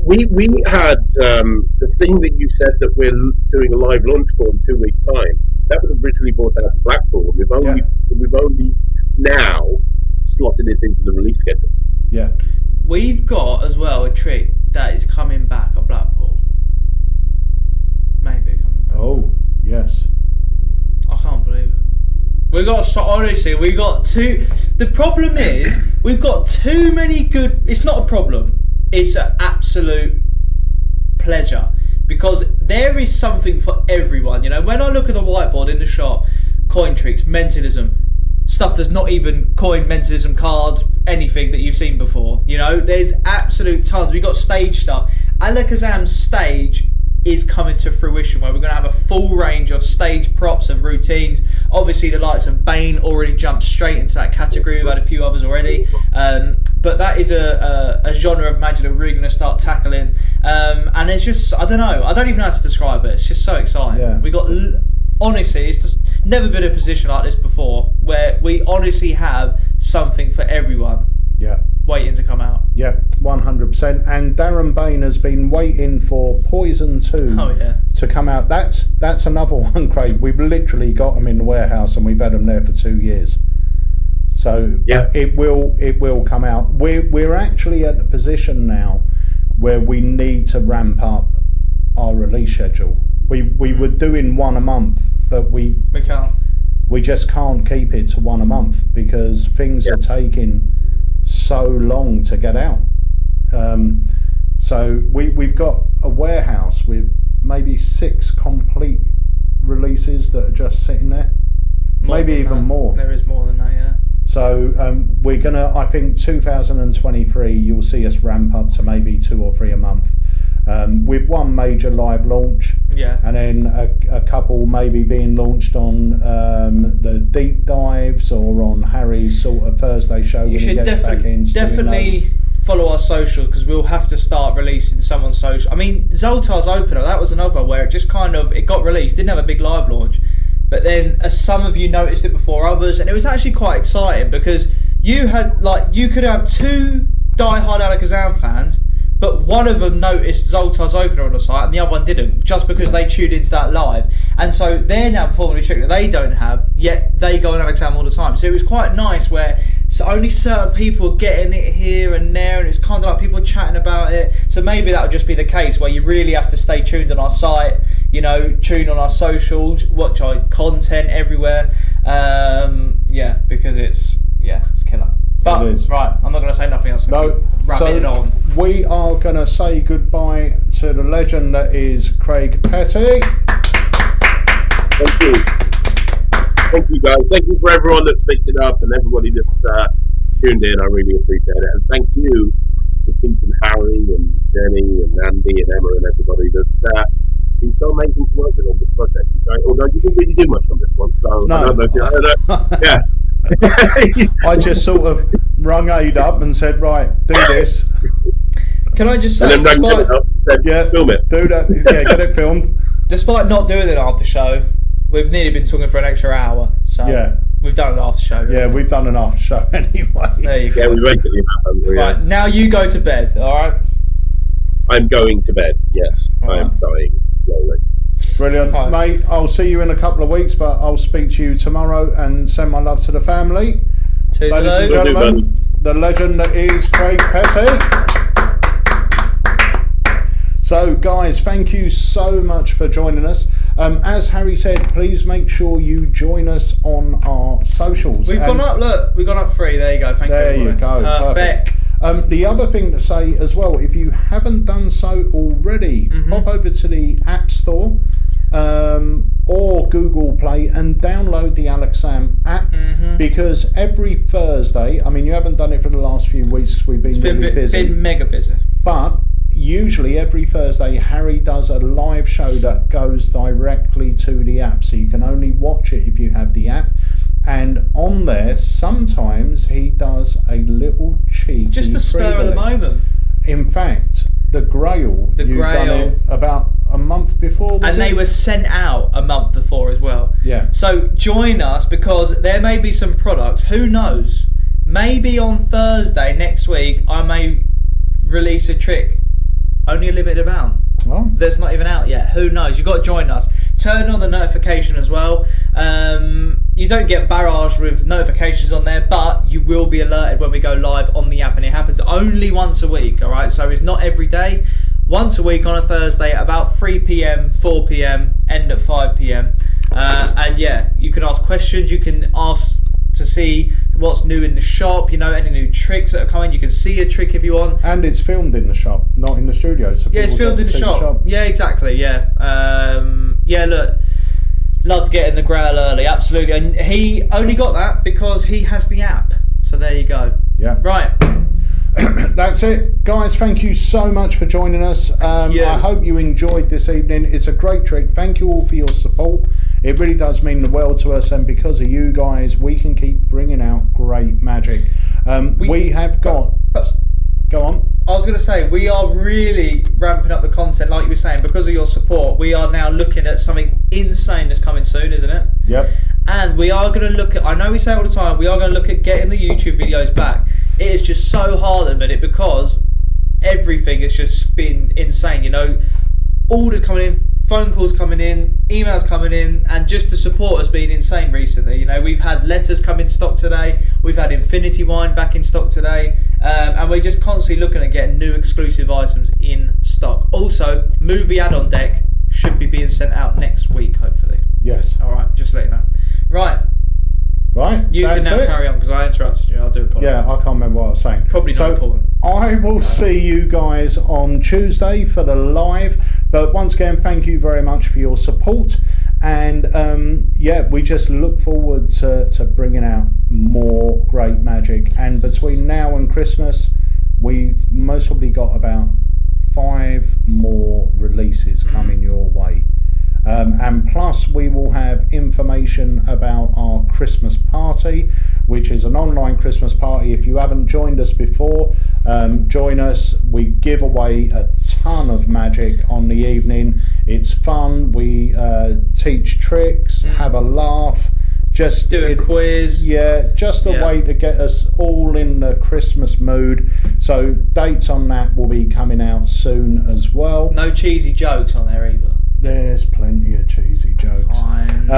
had the thing that you said that we're doing a live launch for in 2 weeks' time. That was originally brought out of Blackpool. We've only now slotted it into the release schedule. Yeah. We've got as well a trick that is coming back at Blackpool. Maybe coming back. Oh yes. I can't believe it. We got two. The problem is we've got too many good. It's not a problem. It's an absolute pleasure, because there is something for everyone. You know, when I look at the whiteboard in the shop, coin tricks, mentalism, stuff that's not even coin, mentalism, cards, anything that you've seen before. You know, there's absolute tons. We got stage stuff. Alakazam's stage is coming to fruition, where we're going to have a full range of stage props and routines. Obviously, the likes of Bane already jumped straight into that category. We've had a few others already. But that is a genre of magic that we're really going to start tackling. And it's just, I don't know. I don't even know how to describe it. It's just so exciting. Yeah. We got, honestly, it's just never been in a position like this before, where we honestly have something for everyone. Yeah. Waiting to come out. Yeah, 100%. And Darren Bain has been waiting for Poison 2 to come out. That's another one, Craig. We've literally got them in the warehouse, and we've had them there for 2 years. So it will come out. We're actually at the position now where we need to ramp up our release schedule. We were doing one a month, but we can't. We just can't keep it to one a month, because things are taking so long to get out. So we've got a warehouse with maybe 6 complete releases that are just sitting there. Maybe even more. There is more than that, yeah. So we're gonna, I think 2023, you'll see us ramp up to maybe 2 or 3 a month. with one major live launch. Yeah. And then a couple maybe being launched on the deep dives or on Harry's sort of Thursday show. You when he should gets back in, definitely follow our socials, because we'll have to start releasing some on social. I mean, Zoltar's opener, that was another where it just kind of, it got released, didn't have a big live launch, but then as some of you noticed it before others, and it was actually quite exciting because you could have two die-hard Alakazam fans, but one of them noticed Zoltar's opener on the site and the other one didn't, just because they tuned into that live. And so they're now performing a trick that they don't have, yet they go on Alakazam all the time. So it was quite nice where only certain people are getting it here and there, and it's kind of like people chatting about it. So maybe that would just be the case where you really have to stay tuned on our site, you know, tune on our socials, watch our content everywhere. Because it's killer. But, right, I'm not going to say nothing else. No, Rabbit on. We are going to say goodbye to the legend that is Craig Petty. Thank you. Thank you, guys. Thank you for everyone that's picked it up and everybody that's tuned in. I really appreciate it. And thank you to Pete and Harry and Jenny and Andy and Emma and everybody that's been so amazing to work with on this project. Although you didn't really do much on this one, so No. I don't know if you yeah. I just sort of rung Aid up and said, right, do this. Can I just say, and then film it. Do that. Yeah, get it filmed. Despite not doing an after show, we've nearly been talking for an extra hour. So yeah, we've done an after show. Yeah, we've done an after show anyway. There you go. Yeah, we basically have. Right, now you go to bed, alright? I'm going to bed, yes. I am dying slowly. Brilliant, mate. I'll see you in a couple of weeks, but I'll speak to you tomorrow and send my love to the family. Ladies and gentlemen, the legend that is Craig Petty. So, guys, thank you so much for joining us. As Harry said, please make sure you join us on our socials. We've gone up, look, we've gone up 3. There you go. Thank you. There you go. Perfect. The other thing to say as well, if you haven't done so already, pop over to the App Store or Google Play and download the Alakazam app, because every Thursday, I mean, you haven't done it for the last few weeks because we've been really busy. Been mega busy. But usually every Thursday, Harry does a live show that goes directly to the app, so you can only watch it if you have the app. And on there, sometimes he does a little cheeky just the spur of the moment. In fact, the Grail, you've done it about a month before, and they were sent out a month before as well. Yeah. So join us, because there may be some products, who knows, maybe on Thursday next week I may release a trick, only a limited amount. Oh. That's not even out yet. Who knows? You've got to join us. Turn on the notification as well. You don't get barraged with notifications on there, but you will be alerted when we go live on the app, and it happens only once a week, all right? So it's not every day. Once a week on a Thursday at about 3 p.m, 4 p.m, end at 5 p.m. And yeah, you can ask questions. You can ask to see what's new in the shop, you know, any new tricks that are coming. You can see a trick if you want. And it's filmed in the shop, not in the studio. So yeah, it's filmed in the shop. Yeah, exactly, yeah. Yeah, look, loved getting the Grail early, absolutely. And he only got that because he has the app. So there you go. Yeah. Right. That's it. Guys, thank you so much for joining us. I hope you enjoyed this evening. It's a great trick. Thank you all for your support. It really does mean the world to us, and because of you guys, we can keep bringing out great magic. We have got... Go on. I was going to say, we are really ramping up the content, like you were saying, because of your support. We are now looking at something insane that's coming soon, isn't it? Yep. And we are going to look at, I know we say all the time, we are going to look at getting the YouTube videos back. It is just so hard at the minute because everything has just been insane, you know. Orders coming in, phone calls coming in, emails coming in, and just the support has been insane recently. You know, we've had letters come in stock today, we've had Infinity Wine back in stock today, and we're just constantly looking at getting new exclusive items in stock. Also, movie add-on deck should be being sent out next week, hopefully. Yes. All right, just let you know. Right. Right. You can now carry on because I interrupted you. I'll do apologize. Yeah, I can't remember what I was saying. Probably not important. I will see you guys on Tuesday for the live. But once again, thank you very much for your support. And yeah, we just look forward to bringing out more great magic. And between now and Christmas, we've most probably got about 5 more releases coming your way. And plus we will have information about our Christmas party, which is an online Christmas party. If you haven't joined us before, join us. We give away a ton of magic on the evening. It's fun. We teach tricks, have a laugh, just do a quiz. Yeah, just a way to get us all in the Christmas mood. So dates on that will be coming out soon as well. No cheesy jokes on there either. There's plenty of cheesy jokes. Fine.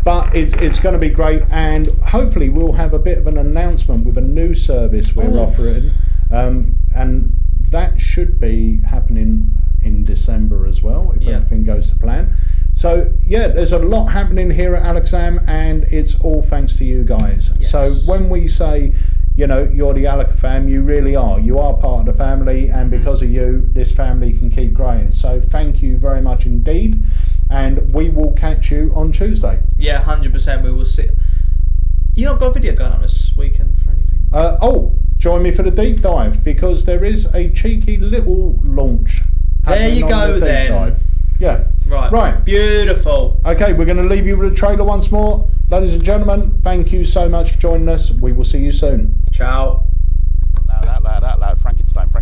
But it's going to be great, and hopefully we'll have a bit of an announcement with a new service we're offering, and that should be happening in December as well, if everything goes to plan. So yeah, there's a lot happening here at Alakazam, and it's all thanks to you guys. Yes. So when we say, you know, you're the Alaka fam, you really are. You are part of the family, and because of you, this family can keep growing. So thank you very much indeed, and we will catch you on Tuesday. Yeah, 100%. We will see. You not got a video going on this weekend for anything? Join me for the deep dive, because there is a cheeky little launch. There you go then. Dive. Yeah. Right. Beautiful. Okay, we're going to leave you with a trailer once more. Ladies and gentlemen, thank you so much for joining us. We will see you soon. Ciao. Loud. Frankenstein. Oh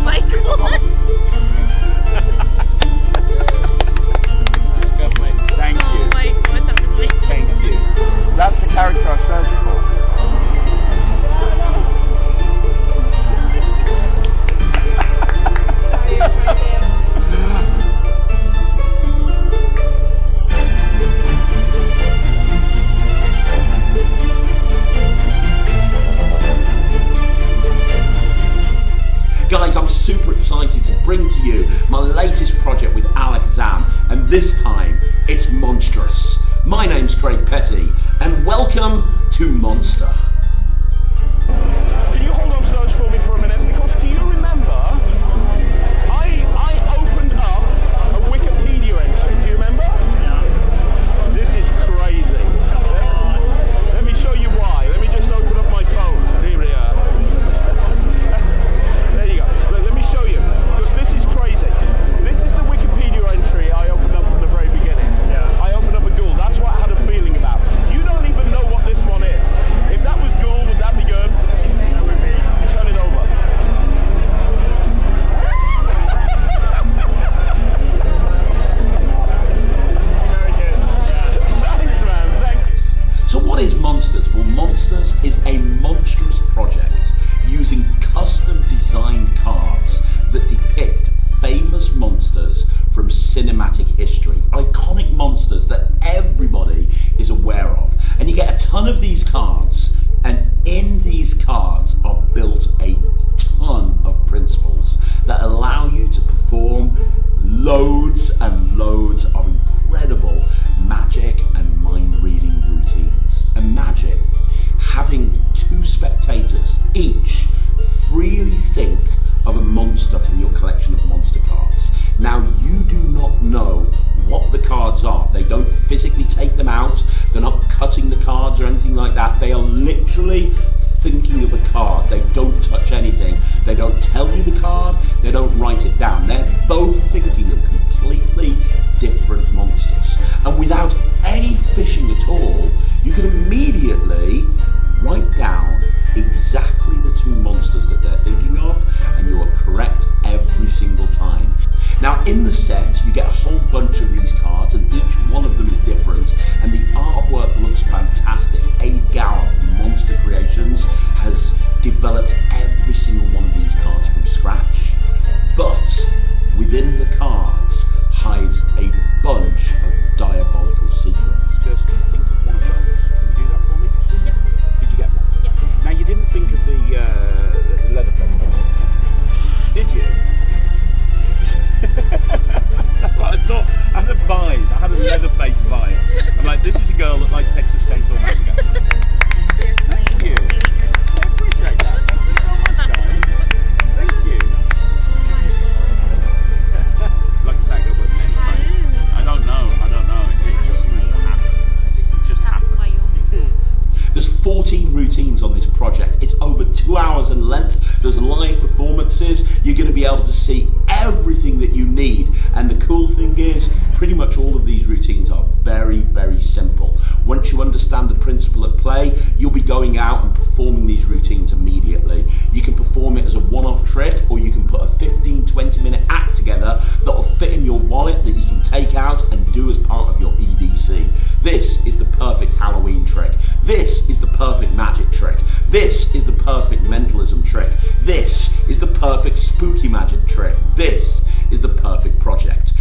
my god! Thank you. Oh my god, that was amazing. Thank you. That's the character I searched for. Guys, I'm super excited to bring to you my latest project with ALAKAZAM, and this time it's monstrous. My name's Craig Petty, and welcome to Monster. Can you hold on to those for me for a minute? Because do you remember, I opened up a Wikipedia entry. Do you remember? Yeah. This is crazy. Let me show you why. Let me just open up my phone. Here we are. There you go. Let me show you. Because this is crazy. This is the Wikipedia entry I opened up from the very beginning. Yeah. I opened up a ghoul. That's what I had a feeling about. You don't even know what this one is. If that was ghoul, would that be good? That would be. Turn it over. Very good. Yeah. Thanks, man. Thank you. So what is Monsters? Well, Monsters is a monstrous project using custom designed cards that depict famous monsters from cinematic history, iconic monsters that everybody is aware of. And you get a ton of these cards, and in these cards are built a ton of principles that allow you to perform loads and loads of incredible magic and mind reading routines. Imagine having 2 spectators each freely think of a monster from your collection of monster cards. Now, you do not know what the cards are. They don't physically take them out. They're not cutting the cards or anything like that. They are literally thinking of a card. They don't touch anything. They don't tell you the card. They don't write it down. They're both thinking of completely different monsters. And without any fishing at all, you can immediately write down exactly the 2 monsters that they're thinking of, and you are correct every single time. Now, in the set, you get a whole bunch of these cards, and each one of them is different, and the artwork looks fantastic. Abe Gower from Monster Creations has developed every single one of these cards from scratch, but within the cards hides a bunch of diabolical secrets. Just think of one of those. Can you do that for me? Yep. Did you get one? Yes. Now, you didn't think of the leather plate, did you? That's what I thought. I had a vibe. I had a leather face vibe. I'm like, this is a girl that likes Texas Chainsaw Massacre. Thank you. I appreciate that. Thank you so project. It's over 2 hours in length. There's live performances. You're going to be able to see everything that you need. And the cool thing is, pretty much all of these routines are very, very simple. Once you understand the principle at play, you'll be going out and performing these routines immediately. You can perform it as a one-off trick, or you can put a 15-20 minute act together that will fit in your wallet that you can take out and do as part of your EDC. This is the perfect Halloween trick. This is the perfect magic trick. This is the perfect mentalism trick. This is the perfect spooky magic trick. This is the perfect project.